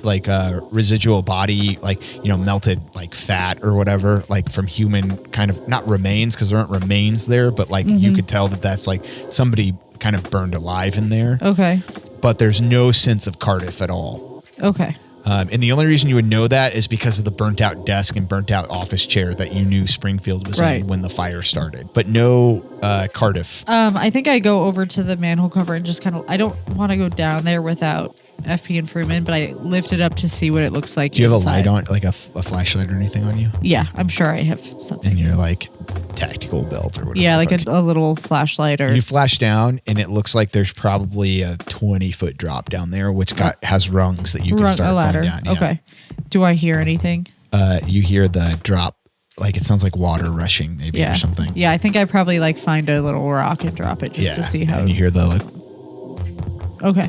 residual body, like, you know, melted like fat or whatever, like from human kind of, not remains because there aren't remains there, but like you could tell that that's like somebody kind of burned alive in there. Okay. But there's no sense of Cardiff at all. Okay. And the only reason you would know that is because of the burnt out desk and burnt out office chair that you knew Springfield was in when the fire started, but no Cardiff. I think I go over to the manhole cover and just kind of, I don't want to go down there without FP and Fruman, but I lift it up to see what it looks like. Do you have inside. a light on, like a flashlight or anything on you? Yeah, I'm sure I have something. And you're like tactical belt or whatever. Yeah, like a little flashlight or. You flash down and it looks like there's probably a 20-foot drop down there, which has rungs that you can start a ladder. going down. Yeah. Okay. Do I hear anything? You hear the drop, like it sounds like water rushing maybe or something. Yeah, I think I probably like find a little rock and drop it just to see how. And you hear the like. Okay.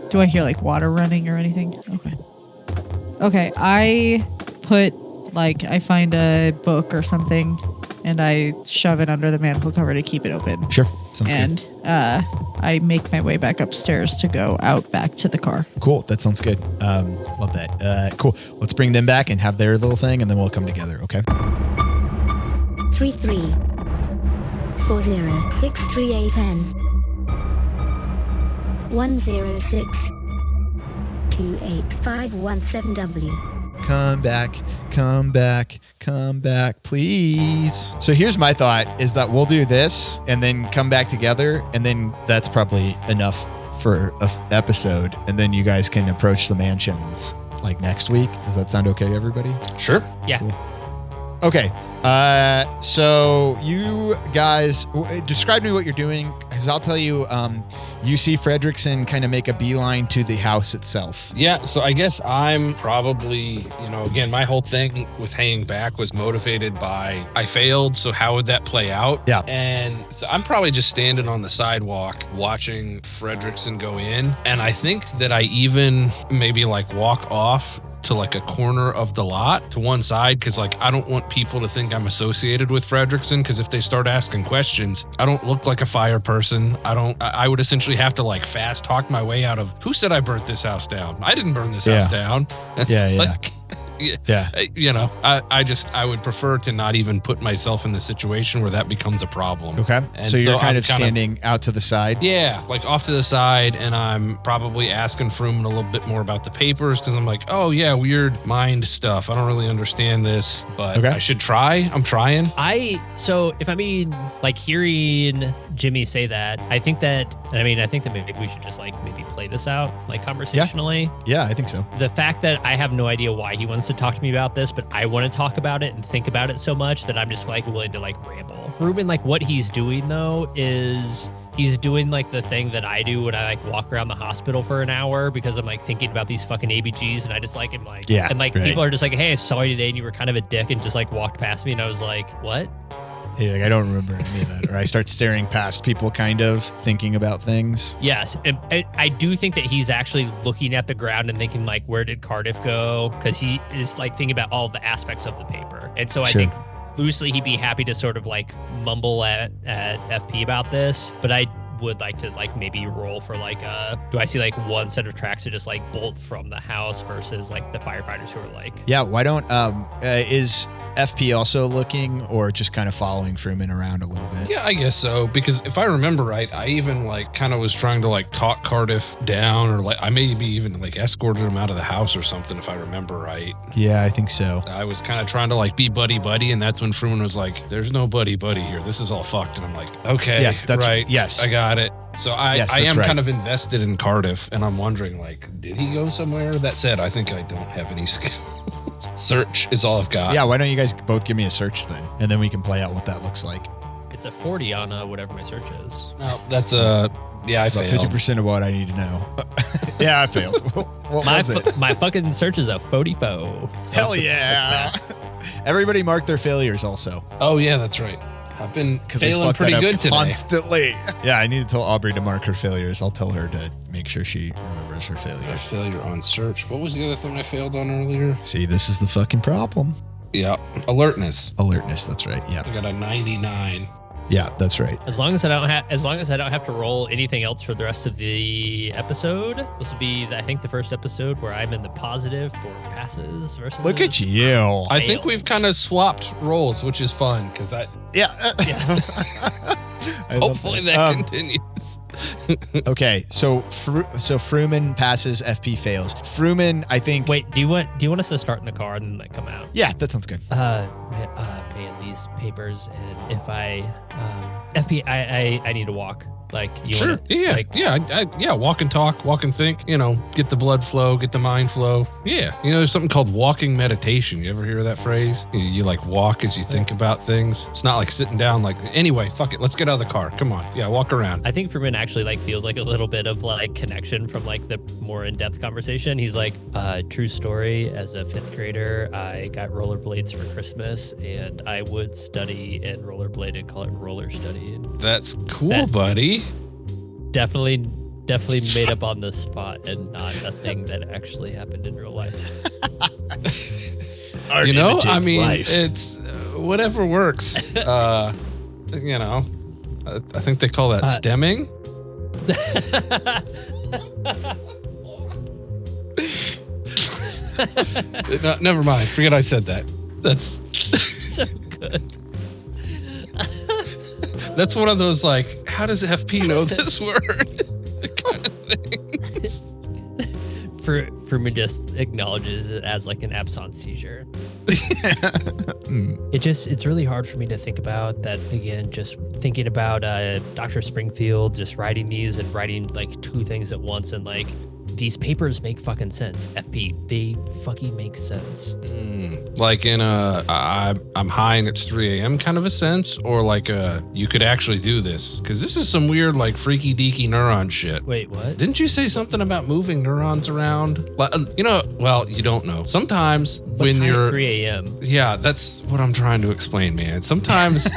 Do I hear like water running or anything? Okay. Okay, I find a book or something and I shove it under the manhole cover to keep it open. Sure. Sounds and good. I make my way back upstairs to go out back to the car. Cool. That sounds good. Love that. Cool. Let's bring them back and have their little thing and then we'll come together. Okay. 33406310 106 28517W come back, come back, come back, please. So here's my thought is that we'll do this and then come back together. And then that's probably enough for an episode. And then you guys can approach the mansions like next week. Does that sound okay to everybody? Sure. Yeah. Cool. Okay. So you guys describe to me what you're doing, because I'll tell you, you see Fredrickson kind of make a beeline to the house itself. Yeah, so I guess I'm probably, again, my whole thing with hanging back was motivated by I failed, so how would that play out? Yeah. And so I'm probably just standing on the sidewalk watching Fredrickson go in. And I think that I even maybe like walk off to like a corner of the lot to one side, because like I don't want people to think I'm associated with Fredrickson, because if they start asking questions, I don't look like a fire person. I would essentially have to like fast talk my way out of, who said I burnt this house down? I didn't burn this house down. That's like, I would prefer to not even put myself in the situation where that becomes a problem. Okay. And so you're kind I'm of standing out to the side. Yeah, like off to the side, and I'm probably asking Fruman a little bit more about the papers, because I'm like, oh yeah, weird mind stuff. I don't really understand this, but I should try. I'm trying. So if I mean, like hearing Jimmy say that, I think that maybe we should just like maybe play this out like conversationally. Yeah, I think so. The fact that I have no idea why he wants to talk to me about this, but I want to talk about it and think about it so much that I'm just like willing to like ramble. Ruben, like what he's doing though is he's doing like the thing that I do when I like walk around the hospital for an hour, because I'm like thinking about these fucking ABGs, and I just like am like, and like people are just like, hey, I saw you today and you were kind of a dick, and just like walked past me, and I was like, what? Yeah, like, I don't remember any of that. Or I start staring past people, kind of thinking about things. Yes, I do think that he's actually looking at the ground and thinking like, where did Cardiff go? Because he is like thinking about all the aspects of the paper, and so I think loosely he'd be happy to sort of like mumble at FP about this, but I would like to like maybe roll for like do I see like one set of tracks to just like bolt from the house versus like the firefighters who are like, yeah, why don't is FP also looking, or just kind of following Fruman around a little bit? Yeah, I guess so, because if I remember right, I even like kind of was trying to like talk Cardiff down, or like I maybe even like escorted him out of the house or something, if I remember right. Yeah, I think so. I was kind of trying to like be buddy, and that's when Fruman was like, there's no buddy here. This is all fucked. And I'm like, okay, yes, that's right. Yes, I got it. So I am kind of invested in Cardiff, and I'm wondering, like, did he go somewhere? That said, I think I don't have any skill. Search is all I've got. Yeah, why don't you guys both give me a search then, and then we can play out what that looks like. It's a 40 on whatever my search is. No, that's I failed. 50% of what I need to know. Yeah, I failed. What was it? My fucking search is a 44. Hell yeah. Everybody mark their failures also. Oh, yeah, that's right. I've been failing pretty good today. Constantly. Yeah, I need to tell Aubrey to mark her failures. I'll tell her to make sure she remembers her failures. Failure on search. What was the other thing I failed on earlier? See, this is the fucking problem. Yeah. Alertness. That's right. Yeah. I got a 99. Yeah, that's right. As long as I don't have to roll anything else for the rest of the episode, this will be, I think, the first episode where I'm in the positive for passes versus. Look at you. I think we've kind of swapped roles, which is fun because hopefully that continues. Okay, so Fruman passes, FP fails. Fruman, I think. Wait, do you want us to start in the car and then like come out? Yeah, that sounds good. Man, these papers, and if I FP, I need to walk. Like, you sure, wanna, walk and talk, walk and think, get the blood flow, get the mind flow. Yeah. There's something called walking meditation. You ever hear that phrase? You like walk as you think about things. It's not like sitting down like, anyway, fuck it. Let's get out of the car. Come on. Yeah, walk around. I think Fruman actually like feels like a little bit of like connection from like the more in-depth conversation. He's like, true story, as a 5th grader, I got rollerblades for Christmas, and I would study and rollerblade and call it roller studying. That's cool, buddy. Definitely made up on the spot and not a thing that actually happened in real life. I mean, life. It's whatever works. I think they call that stemming. No, never mind. Forget I said that. That's so good. That's one of those like, how does FP know this word? kind of things. Fruman just acknowledges it as like an absence seizure. It's really hard for me to think about that again. Just thinking about Dr. Springfield just writing these and writing like two things at once, and like these papers make fucking sense. FP, they fucking make sense. Like in I'm high and it's 3 a.m. kind of a sense, or like you could actually do this, because this is some weird like freaky deaky neuron shit. Wait, what? Didn't you say something about moving neurons around? Well, you don't know. Sometimes when you're 3 a.m. Yeah, that's what I'm trying to explain, man. Sometimes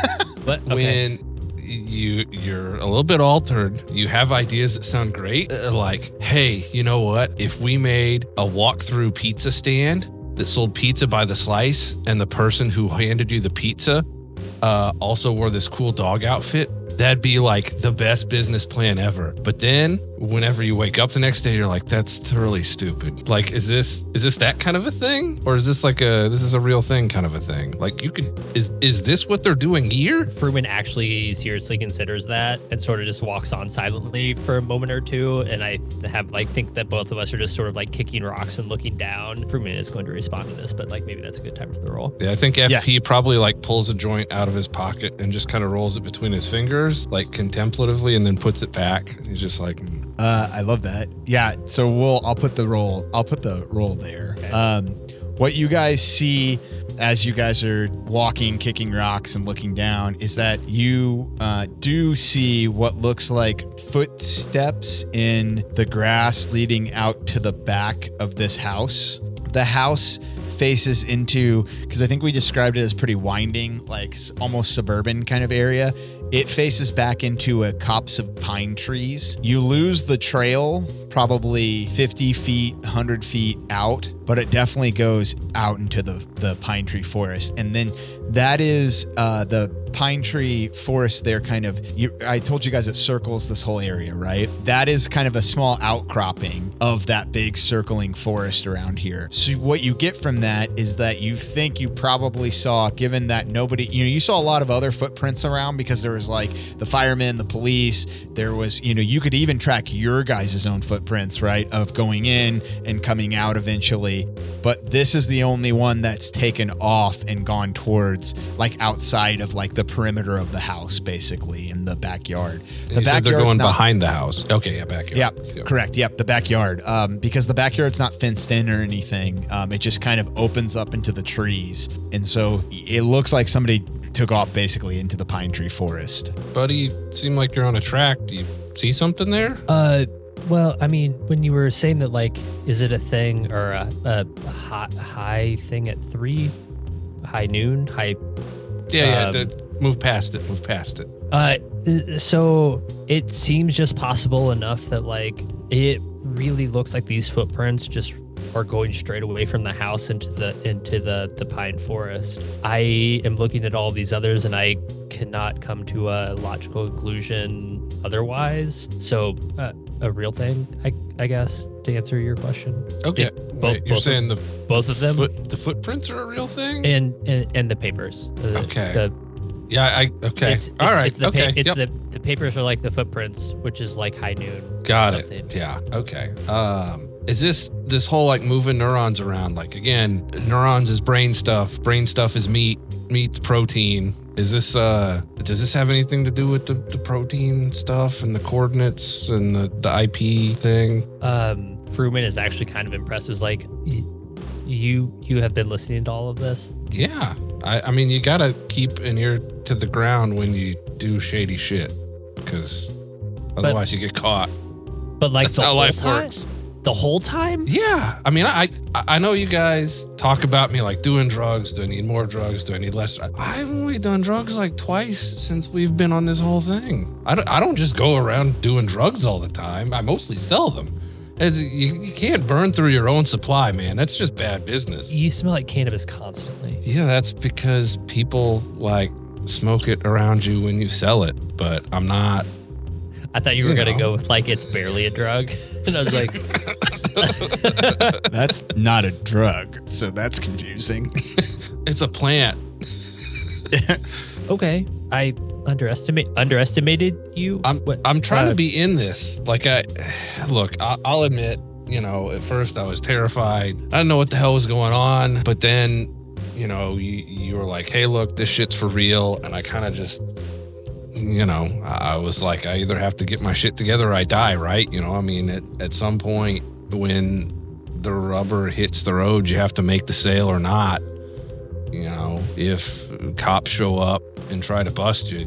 when you're a little bit altered, you have ideas that sound great. Like, hey, you know what? If we made a walk-through pizza stand that sold pizza by the slice, and the person who handed you the pizza also wore this cool dog outfit, that'd be like the best business plan ever. But then whenever you wake up the next day, you're like, that's thoroughly stupid. Like, is this that kind of a thing? Or is this like this is a real thing kind of a thing? Like, is this what they're doing here? Fruman actually seriously considers that and sort of just walks on silently for a moment or two. And I think that both of us are just sort of like kicking rocks and looking down. Fruman is going to respond to this, but like maybe that's a good time for the roll. Yeah, I think FP probably like pulls a joint out of his pocket and just kind of rolls it between his fingers, like contemplatively, and then puts it back. He's just like, I love that. Yeah. So I'll put the roll there. Okay. What you guys see as you guys are walking, kicking rocks and looking down is that you do see what looks like footsteps in the grass leading out to the back of this house. The house faces into, because I think we described it as pretty winding, like almost suburban kind of area. It faces back into a copse of pine trees. You lose the trail probably 50 feet, 100 feet out, but it definitely goes out into the pine tree forest. And then that is the pine tree forest there kind of, I told you guys it circles this whole area, right? That is kind of a small outcropping of that big circling forest around here. So what you get from that is that you think you probably saw, given that nobody, you saw a lot of other footprints around because there was like the firemen, the police, there was, you could even track your guys' own footprints, right? Of going in and coming out eventually. But this is the only one that's taken off and gone towards like outside of like the perimeter of the house, basically in the backyard. You said they're going behind the house. Okay, yeah, backyard. Yeah, correct. Yep, the backyard. Because the backyard's not fenced in or anything. It just kind of opens up into the trees. And so it looks like somebody took off basically into the pine tree forest. Buddy, seem like you're on a track. Do you see something there? Well, I mean, when you were saying that, like, is it a thing or a high thing at 3? High noon? High... Yeah, move past it. So it seems just possible enough that, like, it really looks like these footprints just are going straight away from the house into the pine forest. I am looking at all these others and I cannot come to a logical conclusion otherwise. So a real thing, I guess, to answer your question. Okay. You're saying both of them? The footprints are a real thing? And the papers. Okay. Okay. All right. The papers are like the footprints, which is like high noon. Got it. Yeah. Okay. Is this whole like moving neurons around? Like, again, neurons is brain stuff. Brain stuff is meat's protein. Is this does this have anything to do with the protein stuff and the coordinates and the IP thing? Fruman is actually kind of impressed. Is like, you have been listening to all of this? Yeah. I mean, you gotta keep an ear to the ground when you do shady shit, because otherwise you get caught. But like, that's how life works. The whole time? Yeah. I mean, I know you guys talk about me like doing drugs. Do I need more drugs? Do I need less? I've only done drugs like twice since we've been on this whole thing. I don't just go around doing drugs all the time. I mostly sell them. You can't burn through your own supply, man. That's just bad business. You smell like cannabis constantly. Yeah, that's because people like smoke it around you when you sell it, but I'm not. I thought you were going to go with like, it's barely a drug. And I was like, that's not a drug. So that's confusing. It's a plant. Okay. I underestimated you. I'm trying to be in this. Like, I'll admit, at first I was terrified. I didn't know what the hell was going on. But then, you were like, hey, look, this shit's for real. And I kind of just, I was like, I either have to get my shit together or I die, right? At some point when the rubber hits the road, you have to make the sale or not. If cops show up and try to bust you,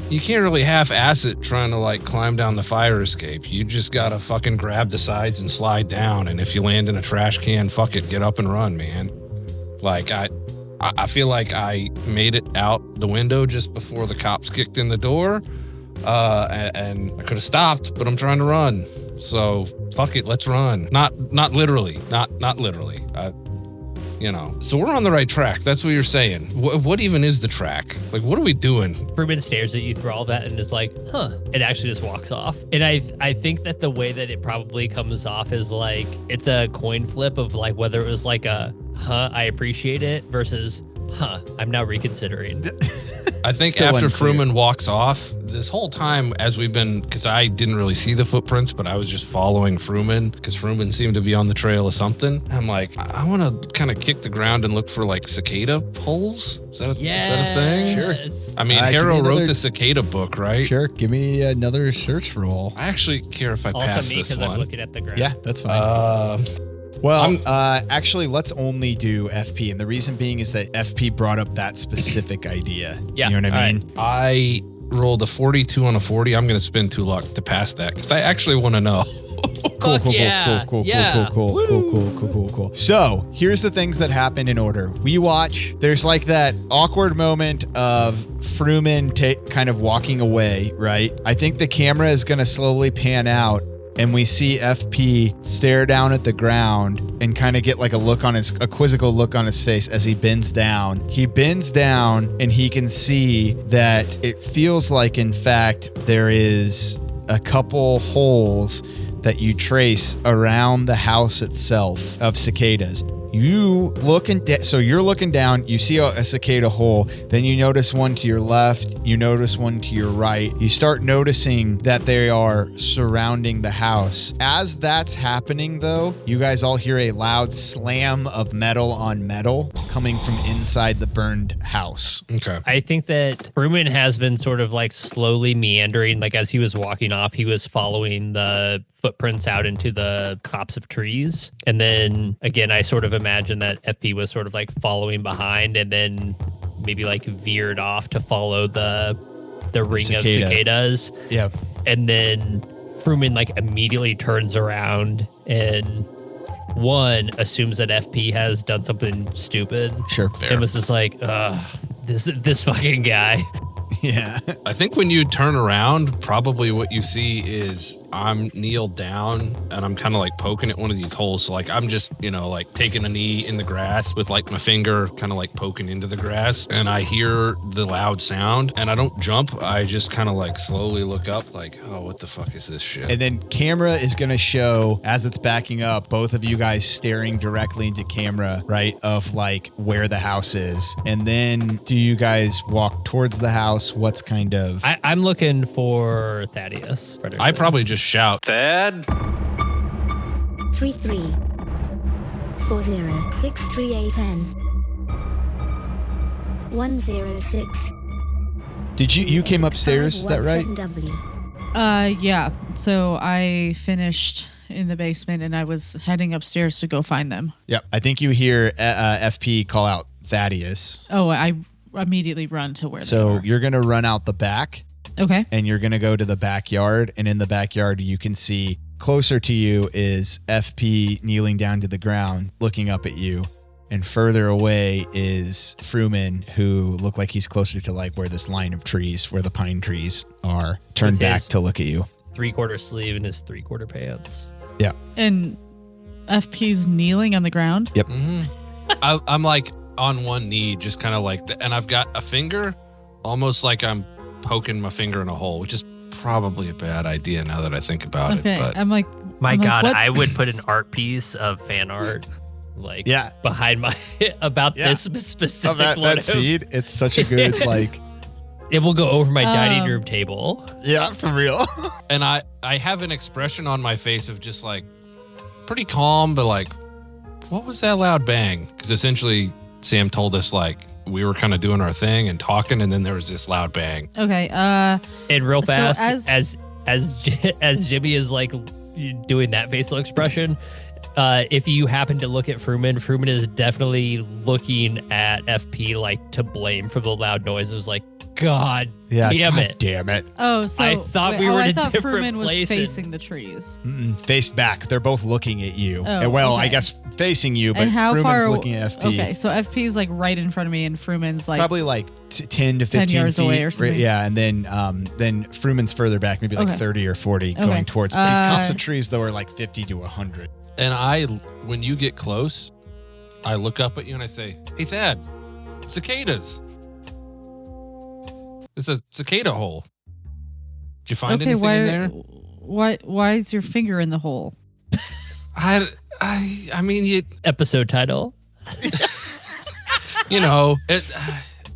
you can't really half-ass it trying to like climb down the fire escape. You just gotta fucking grab the sides and slide down. And if you land in a trash can, fuck it, get up and run, man. Like I feel like I made it out the window just before the cops kicked in the door. And I could have stopped, but I'm trying to run. So fuck it, let's run. Not literally, not literally. So we're on the right track. That's what you're saying. What even is the track? Like, what are we doing? Fruman stares at you through all that and is like, huh. It actually just walks off. And I think that the way that it probably comes off is like, it's a coin flip of like whether it was like a, huh, I appreciate it versus, huh, I'm now reconsidering. I think Still after unclear. Fruman walks off, this whole time as we've been, because I didn't really see the footprints, but I was just following Fruman because Fruman seemed to be on the trail of something. I'm like, I want to kind of kick the ground and look for like cicada holes. Is that a thing? Sure. I mean, give me Harrow another- wrote the cicada book, right? Sure. Give me another search roll. I actually care if I Also pass me this because I'm one. looking at the ground. Yeah, that's fine. Well, I'm- actually, let's only do FP. And the reason being is that FP brought up that specific idea. Yeah, You know what I all mean? I rolled a 42 on a 40. I'm going to spin 2 luck to pass that because I actually want to know. Fuck yeah. Yeah. Cool. So here's the things that happen in order. We watch, there's like that awkward moment of Fruman kind of walking away, right? I think the camera is going to slowly pan out and we see FP stare down at the ground and kind of get like a quizzical look on his face as he bends down. He bends down and he can see that it feels like, in fact, there is a couple holes that you trace around the house itself of cicadas. You look so you're looking down, you see a cicada hole, then you notice one to your left, you notice one to your right. You start noticing that they are surrounding the house. As that's happening though, you guys all hear a loud slam of metal on metal coming from inside the burned house. Okay. I think that Fruman has been sort of like slowly meandering. Like as he was walking off, he was following the footprints out into the copse of trees. And then again, I sort of imagine that FP was sort of like following behind and then maybe like veered off to follow the ring of cicadas. Yeah. And then Fruman like immediately turns around and one assumes that FP has done something stupid. Sure. And was just like, this fucking guy. Yeah. I think when you turn around, probably what you see is I'm kneeled down and I'm kind of like poking at one of these holes. So like I'm just, like taking a knee in the grass with like my finger kind of like poking into the grass. And I hear the loud sound and I don't jump. I just kind of like slowly look up like, oh, what the fuck is this shit? And then camera is going to show, as it's backing up, both of you guys staring directly into camera, right, of like where the house is. And then do you guys walk towards the house? What's kind of... I'm looking for Thaddeus. I probably just shout, Thad? 33 40 63810 106. Did you came upstairs, is that right? Yeah. So I finished in the basement and I was heading upstairs to go find them. Yep. I think you hear FP call out Thaddeus. Oh, I immediately run to where they So are. you're going to run out the back. Okay. And you're going to go to the backyard. And in the backyard, you can see closer to you is FP kneeling down to the ground, looking up at you. And further away is Fruman, who looked like he's closer to like where this line of trees, where the pine trees are, turned With back his to look at you. 3/4 sleeve and his 3/4 pants. Yeah. And FP's kneeling on the ground. Yep. I'm like on one knee, just kind of like, and I've got a finger, almost like I'm poking my finger in a hole, which is probably a bad idea now that I think about Okay. it. But I'm like, My I'm like, God, what? I would put an art piece of fan art like Yeah. behind my about Yeah. this specific Oh, that one. seed, it's such a good like, It will go over my dining room table. yeah, for real. and I have an expression on my face of just like, pretty calm, but like, what was that loud bang? Because essentially Sam told us like we were kind of doing our thing and talking, and then there was this loud bang. Okay. And real So fast, as Jimmy is like doing that facial expression, if you happen to look at Fruman is definitely looking at FP like to blame for the loud noise. It was like, God damn it. Damn it. Oh, so I thought we were in a thought different Fruman was place and- facing the trees. Faced back. They're both looking at you. Oh, Well, I okay. guess facing you, but And how Fruman's far? looking at FP. Okay, so FP is like right in front of me, and Fruman's like Probably like 10 to 15 yards feet. away or something. Yeah, and then Fruman's further back, maybe like Okay. 30 or 40 Okay. going towards. But these clumps of trees, though, are like 50 to 100. And when you get close, I look up at you and I say, "Hey, Thad, cicadas. It's a cicada hole. Did you find okay, anything in there?" why is your finger in the hole? I mean, Episode title. you know,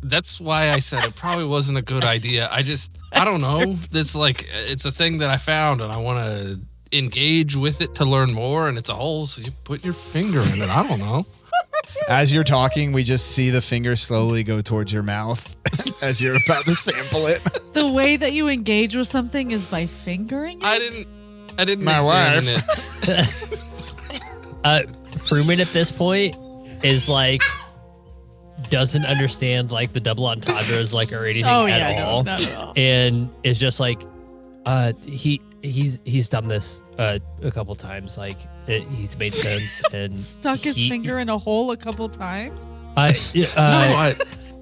that's why I said it probably wasn't a good idea. I don't know. It's a thing that I found and I want to engage with it to learn more, and it's a hole, so you put your finger in it. I don't know. As you're talking, we just see the finger slowly go towards your mouth as you're about to sample it. The way that you engage with something is by fingering it? I didn't My examine wife. it. Fruman at this point is like doesn't understand like the double entendres like or anything at all, not at all. and is just like he's done this a couple times. Like he's made sense and Stuck his finger in a hole a couple times?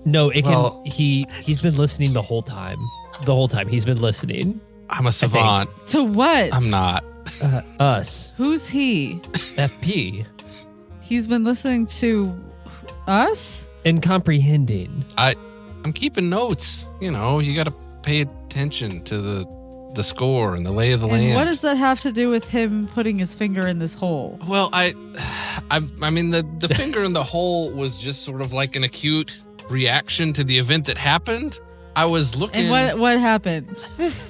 No, it Well- can. He's been listening the whole time. The whole time he's been listening. I'm a savant. To what? I'm not. Us, Who's he? FP, He's been listening to us? and comprehending. I'm keeping notes. You know, you got to pay attention to the score and the lay of the land. And what does that have to do with him putting his finger in this hole? Well, I mean, the finger in the hole was just sort of like an acute reaction to the event that happened. I was looking. And what happened?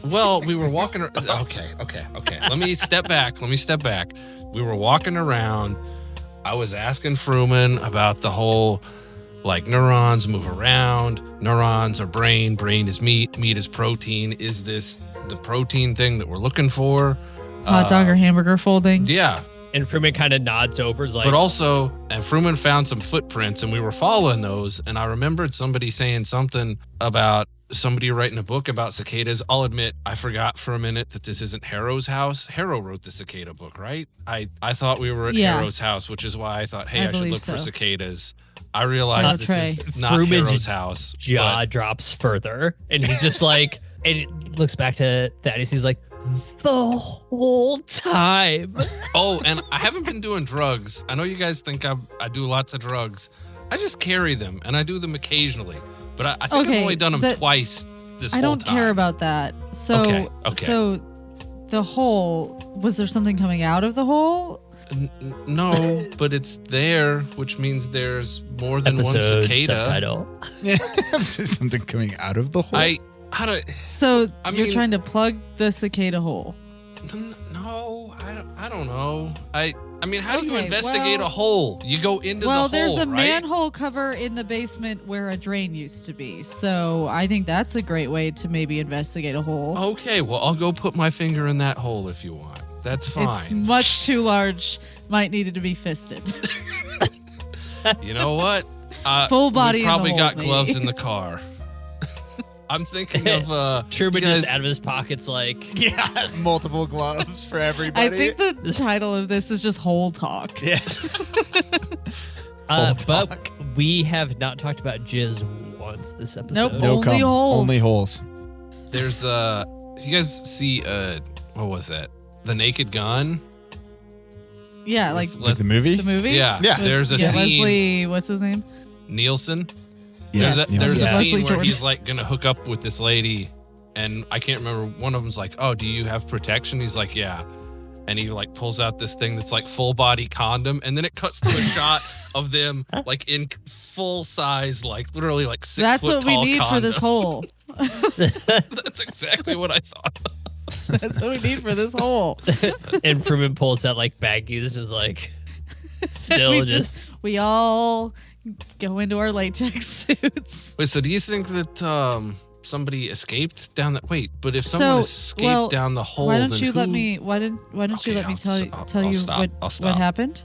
Well, we were walking. Okay. Let me step back. We were walking around. I was asking Fruman about the whole, like, neurons move around. Neurons are brain. Brain is meat. Meat is protein. Is this the protein thing that we're looking for? Hot dog or hamburger folding? Yeah. And Fruman kind of nods over, is like, But also, and Fruman found some footprints, and we were following those. And I remembered somebody saying something about somebody writing a book about cicadas. I'll admit, I forgot for a minute that this isn't Harrow's house. Harrow wrote the cicada book, right? I thought we were at Harrow's house, which is why I thought, hey, I should believe look for so. cicadas. I realized this Trey. is not Fruman's Harrow's house. jaw but- drops further, and he's just like, and it looks back to Thaddeus. He's like, the whole time. Oh, and I haven't been doing drugs. I know you guys think I do lots of drugs. I just carry them, and I do them occasionally. But I think I've Okay, only done them twice this I whole don't time. care about that. So, Okay. so the hole, was there something coming out of the hole? No, but it's there, which means there's more than one Episode cicada. subtitle. Yeah, there's something coming out of the hole. How do? So I you're mean- trying to plug the cicada hole. No, I don't know. I mean, how do you Okay, investigate well- a hole? You go into the hole, There's a right? manhole cover in the basement where a drain used to be. So I think that's a great way to maybe investigate a hole. Okay, well, I'll go put my finger in that hole if you want. That's It's fine. much too large. Might need it to be fisted. You know what? Full body We in the probably hole, got maybe. gloves in the car. I'm thinking of Truman you guys- just out of his pockets, like, Yeah, multiple gloves for everybody. I think the title of this is just hole talk. Yeah. but we have not talked about jizz once this episode. Nope. No Only cum. holes. Only holes. there's you guys see what was that? The Naked Gun? Yeah, like Like the movie? the movie. Yeah, Yeah. there's a scene. Leslie, what's his name? Nielsen. Yes. There's Yeah. a Leslie scene where Jordan. he's like gonna hook up with this lady, and I can't remember. One of them's like, "Oh, do you have protection?" He's like, "Yeah," and he like pulls out this thing that's like full body condom, and then it cuts to a shot of them like in full size, like literally like 6 That's foot what we tall need for this condom. hole. That's exactly what I thought. That's what we need for this hole. And Fruman pulls out like baggies, just like still we all go into our latex suits. Wait, so do you think that somebody escaped down that? Wait, but if someone escaped down the hole, why don't then you let who- me? Why don't you let me tell you stop. I'll what stop. happened?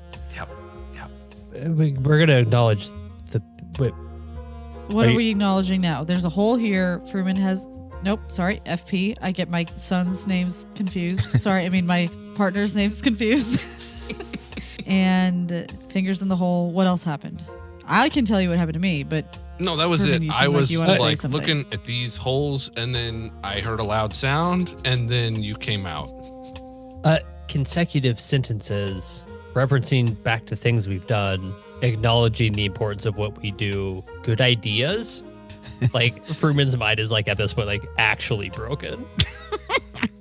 we're gonna acknowledge the. Wait, What Are are you- we acknowledging now? There's a hole here. Fruman has. Nope, sorry, FP. I get my son's names confused. Sorry, I mean my partner's names confused. And fingers in the hole. What else happened? I can tell you what happened to me, but No, that was Fruman, it. you I seem like was you wanna say like something. looking at these holes, and then I heard a loud sound, and then you came out. consecutive sentences referencing back to things we've done, acknowledging the importance of what we do. Good ideas. Like Fruman's mind is like at this point like actually broken.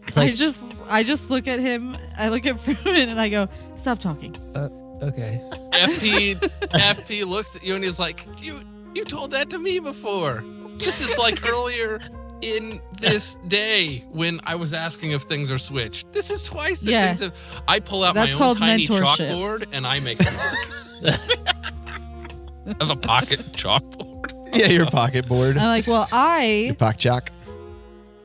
It's like, I just look at him. I look at Fruman and I go, "Stop talking." okay. FP looks at you and he's like, you told that to me before. This is like earlier in this day when I was asking if things are switched. This is twice that Yeah. things have. I pull out That's my own called tiny mentorship. chalkboard and I make it work. I have a pocket chalkboard. Yeah, your pocket board. I'm like, well, Your pock chalk.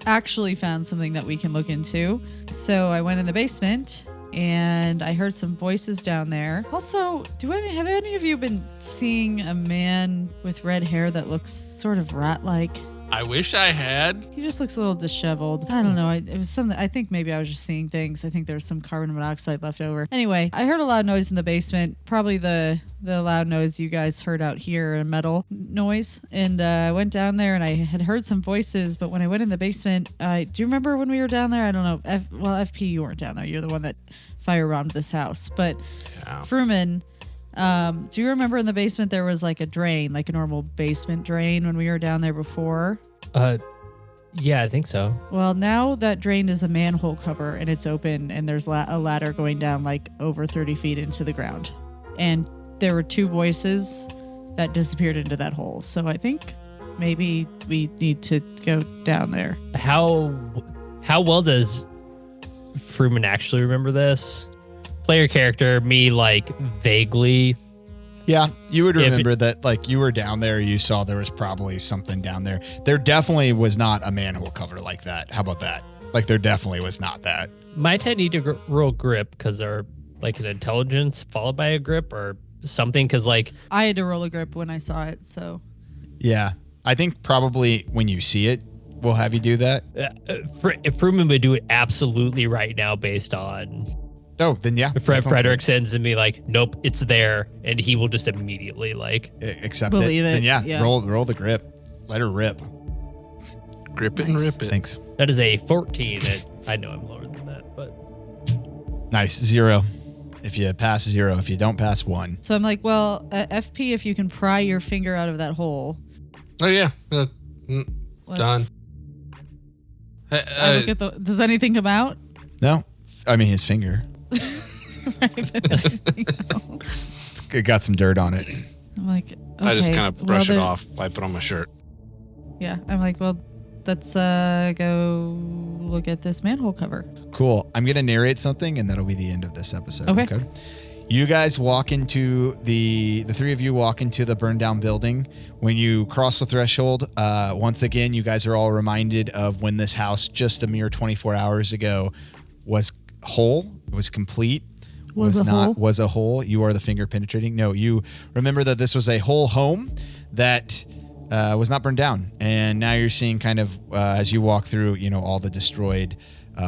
actually found something that we can look into. So I went in the basement and I heard some voices down there. Also, have any of you been seeing a man with red hair that looks sort of rat-like? I wish I had. He just looks a little disheveled. I don't know. It was something. I think maybe I was just seeing things. I think there was some carbon monoxide left over. Anyway, I heard a loud noise in the basement. Probably the loud noise you guys heard out here, a metal noise. And I went down there and I had heard some voices. But when I went in the basement, do you remember when we were down there? I don't know. FP, you weren't down there. You're the one that firebombed this house. But Yeah. Fruman. Do you remember in the basement there was like a drain, like a normal basement drain when we were down there before? Yeah, I think so. Well, now that drain is a manhole cover and it's open and there's a ladder going down like over 30 feet into the ground. And there were two voices that disappeared into that hole. So I think maybe we need to go down there. How well does Fruman actually remember this? Player character, me like vaguely. Yeah, you would If it- remember that, like, you were down there, you saw there was probably something down there. There definitely was not a manhole cover like that. How about that? Like, there definitely was not that. Might I need to roll grip because they're like an intelligence followed by a grip or something? Because like I had to roll a grip when I saw it. So Yeah, I think probably when you see it, we'll have you do that. if Fruman would do it absolutely right now based on Oh, then yeah. that sounds Frederick sends and be like, nope, it's there, and he will just immediately like good. Accept Believe it, Then yeah, yeah. roll the grip. Let her rip. Grip it and Nice. rip it. Thanks. that is a 14. And I know I'm lower than that, but Nice. 0. If you pass 0, if you don't pass 1. I'm like, well, FP, if you can pry your finger out of that hole. Oh yeah. let's- Done. I look at does anything come out? No, I mean his finger. I'm It got some dirt on it. like, I just okay, kind of brush well, it off, wipe it on my shirt. Yeah, I'm like, well, let's go look at this manhole cover. Cool. I'm gonna narrate something, and that'll be the end of this episode. Okay. You guys walk into the three of you walk into the burned down building. When you cross the threshold, once again, you guys are all reminded of when this house just a mere 24 hours ago was whole, was complete. Was a not hole? was a hole. You are the finger penetrating. No, you remember that this was a whole home that was not burned down, and now you're seeing kind of as you walk through, all the destroyed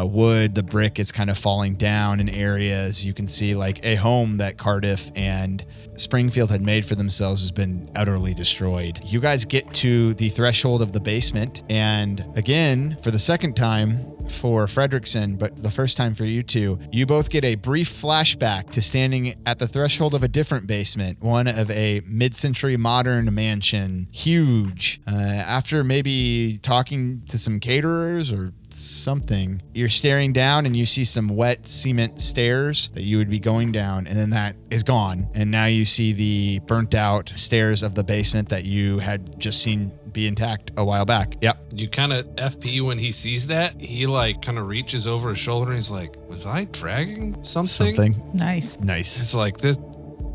wood. The brick is kind of falling down in areas. You can see like a home that Cardiff and Springfield had made for themselves has been utterly destroyed. You guys get to the threshold of the basement, and again, for the second time for Fredrickson, but the first time for you two, you both get a brief flashback to standing at the threshold of a different basement, one of a mid-century modern mansion, huge. After maybe talking to some caterers or something, you're staring down and you see some wet cement stairs that you would be going down, and then that is gone, and now you see the burnt out stairs of the basement that you had just seen be intact a while back. Yep. You kind of FP when he sees that, he like kind of reaches over his shoulder and he's like, was I dragging something? Nice. Nice. It's like, this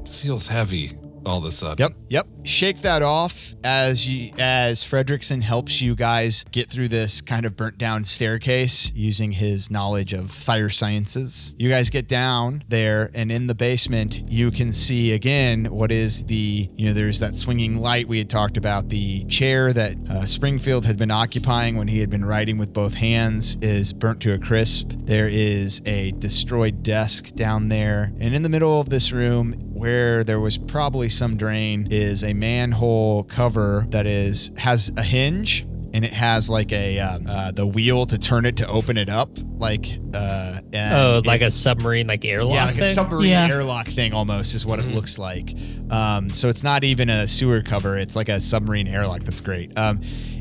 feels heavy all of a sudden. Yep. Shake that off as Fredrickson helps you guys get through this kind of burnt down staircase using his knowledge of fire sciences. You guys get down there, and in the basement, you can see again what is there's that swinging light we had talked about. The chair that Springfield had been occupying when he had been writing with both hands is burnt to a crisp. There is a destroyed desk down there, and in the middle of this room, where there was probably some drain, is a manhole cover that has a hinge, and it has like the wheel to turn it to open it up, like a submarine like airlock. Yeah, like thing? a submarine airlock thing almost is what it looks like. So it's not even a sewer cover; it's like a submarine airlock. That's great.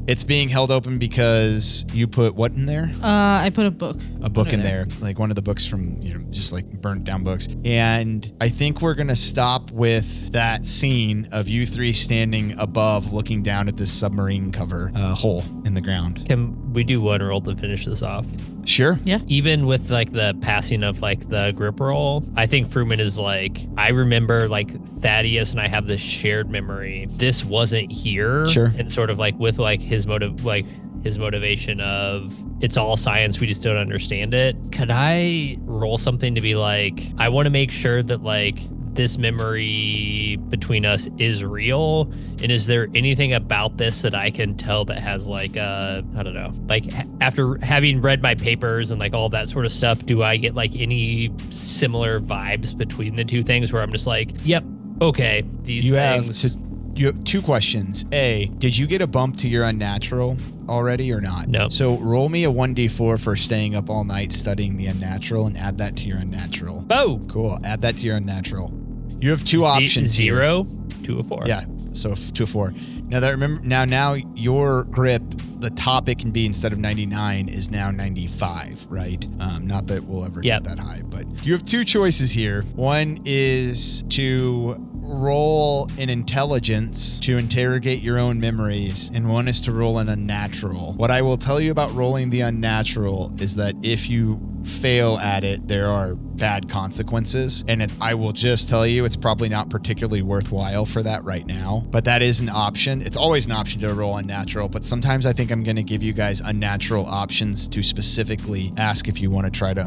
It's being held open because you put what in there? I put a book. A book in there, like one of the books from, just like burnt down books. And I think we're going to stop with that scene of you three standing above looking down at this submarine cover hole in the ground. Can we do one roll to finish this off? Sure. Yeah. Even with like the passing of like the grip roll, I think Fruman is like, I remember like Thaddeus and I have this shared memory. This wasn't here. Sure. And sort of like with like his motivation of it's all science, we just don't understand it. Could I roll something to be like, I want to make sure that like this memory between us is real, and is there anything about this that I can tell that has like I don't know, like after having read my papers and like all that sort of stuff, do I get like any similar vibes between the two things where I'm just like, yep, okay, these things. You have two questions. A, did you get a bump to your unnatural already or not? No. So roll me a 1d4 for staying up all night studying the unnatural and add that to your unnatural. Oh, cool. Add that to your unnatural. You have two options. 0 to a 4. Yeah. So 2 of 4. Now your grip, the top it can be instead of 99 is now 95, right? Not that we'll ever get that high, but you have two choices here. One is to roll an intelligence to interrogate your own memories, and one is to roll an unnatural. What I will tell you about rolling the unnatural is that if you fail at it, there are bad consequences, and I will just tell you it's probably not particularly worthwhile for that right now, but that is an option. It's always an option to roll unnatural, but sometimes I think I'm going to give you guys unnatural options to specifically ask if you want to try to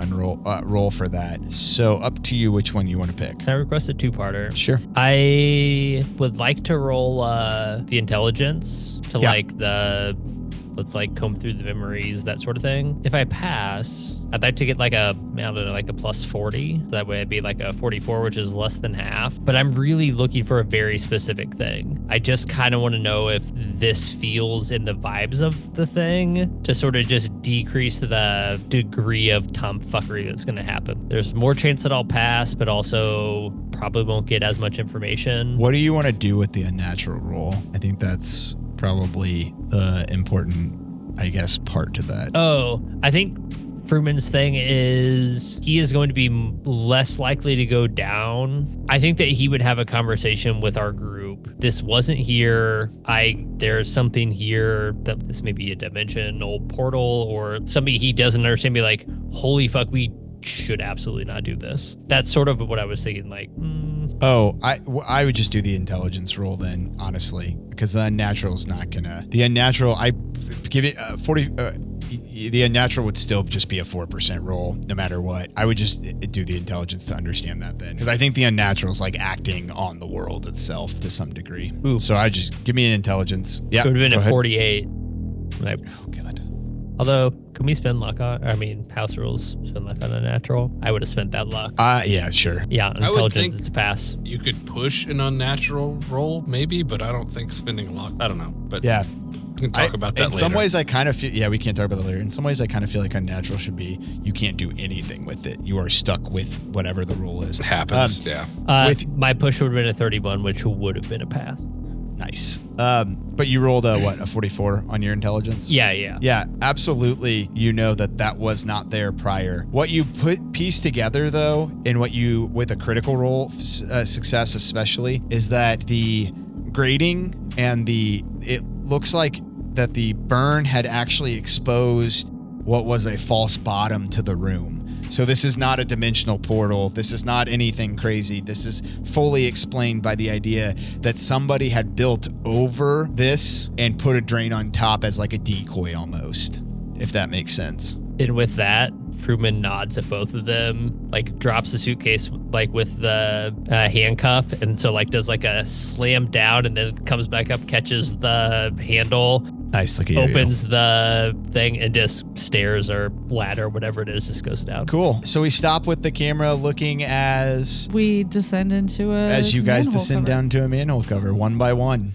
roll for that. So up to you which one you want to pick. Can I request a two-parter? Sure. I would like to roll the intelligence to let's like comb through the memories, that sort of thing. If I pass, I'd like to get like a plus 40. So that way it'd be like a 44, which is less than half. But I'm really looking for a very specific thing. I just kind of want to know if this feels in the vibes of the thing to sort of just decrease the degree of tomfuckery that's going to happen. There's more chance that I'll pass, but also probably won't get as much information. What do you want to do with the unnatural roll? I think that's probably the important, I guess, part to that. Oh, I think Fruman's thing is he is going to be less likely to go down. I think that he would have a conversation with our group. This wasn't here. There's something here that this may be a dimensional portal or something he doesn't understand. Be like, holy fuck, we should absolutely not do this. That's sort of what I was thinking. Like, I would just do the intelligence roll then, honestly, because the unnatural is not gonna. The unnatural, I give it 40. The unnatural would still just be a 4% roll, no matter what. I would just do the intelligence to understand that then, because I think the unnatural is like acting on the world itself to some degree. Ooh. So I just give me an intelligence. Yeah, it would have been a ahead. 48. Oh god. Although, can we spend luck on? House rules spend luck on a natural. I would have spent that luck. Yeah, sure. Yeah, I would intelligence think it's a pass. You could push an unnatural roll, maybe, but I don't think spending luck. I don't know, but Yeah. we can talk about that in later. some ways, I kind of feel. Yeah, we can't talk about that later. In some ways, I kind of feel like unnatural should be you can't do anything with it. You are stuck with whatever the rule is. It happens. Yeah. My push would have been a 31, which would have been a pass. Nice. But you rolled a 44 on your intelligence? Yeah. Yeah, absolutely. You know that was not there prior. What you piece together though, and what you, with a critical roll success especially, is that the grading and it looks like that the burn had actually exposed what was a false bottom to the room. So this is not a dimensional portal. This is not anything crazy. This is fully explained by the idea that somebody had built over this and put a drain on top as like a decoy almost, if that makes sense. And with that, Truman nods at both of them, like drops the suitcase like with the handcuff, and so like does like a slam down and then comes back up, catches the handle, Nice, look at opens the thing, and just stairs or ladder, whatever it is, just goes down. Cool. So we stop with the camera looking as We descend into a you guys manhole descend cover. down to a manhole cover one by one.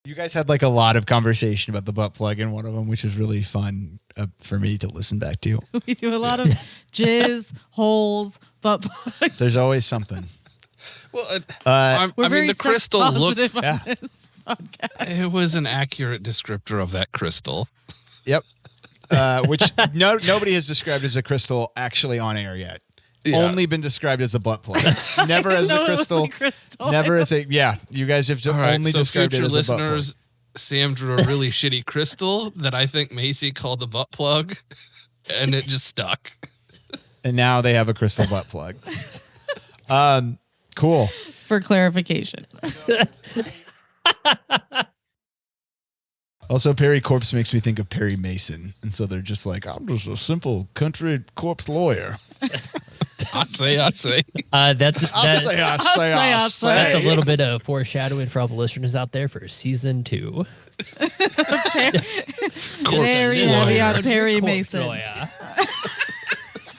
You guys had like a lot of conversation about the butt plug in one of them, which is really fun for me to listen back to. We do a lot of jizz, holes, butt plugs. There's always something. Well, We're I very mean, the crystal looked. sex-positive on Yeah. this podcast. It was an accurate descriptor of that crystal. Yep. Which nobody has described as a crystal actually on air yet. Yeah. Only been described as a butt plug. Never as No, a it was crystal. a crystal. Never as a you guys have All right, only so described it future as a butt plug. listeners, Sam drew a really shitty crystal that I think Macy called the butt plug, and it just stuck. And now they have a crystal butt plug. Cool. For clarification. Also, Perry Corpse makes me think of Perry Mason. And so they're just like, I'm just a simple country corpse lawyer. I say. That's I say. That's a little bit of foreshadowing for all the listeners out there for season 2. Very heavy on Perry Corpse Mason. lawyer.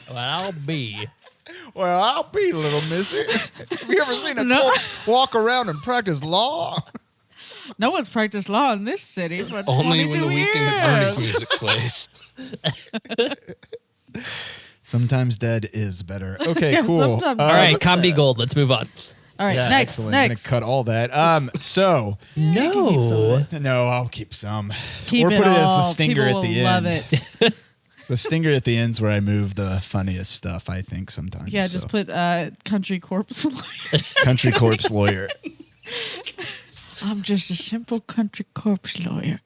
Well, I'll be. Well, I'll be little missy. Have you ever seen a No. corpse walk around and practice law? No one's practiced law in this city for Only 22 when the weekend at years. Bernie's music plays. Sometimes dead is better. Okay, Yeah, cool. sometimes All right, comedy gold. Let's move on. All right, Yeah, next, excellent. I'm next. gonna cut all that. So No. no, I'll keep some. Keep or it put it as all. the stinger People at the will love end. it. The stinger at the end's where I move the funniest stuff. I think sometimes. Yeah, so. just put country corpse lawyer. country corpse lawyer. I'm just a simple country corpse lawyer.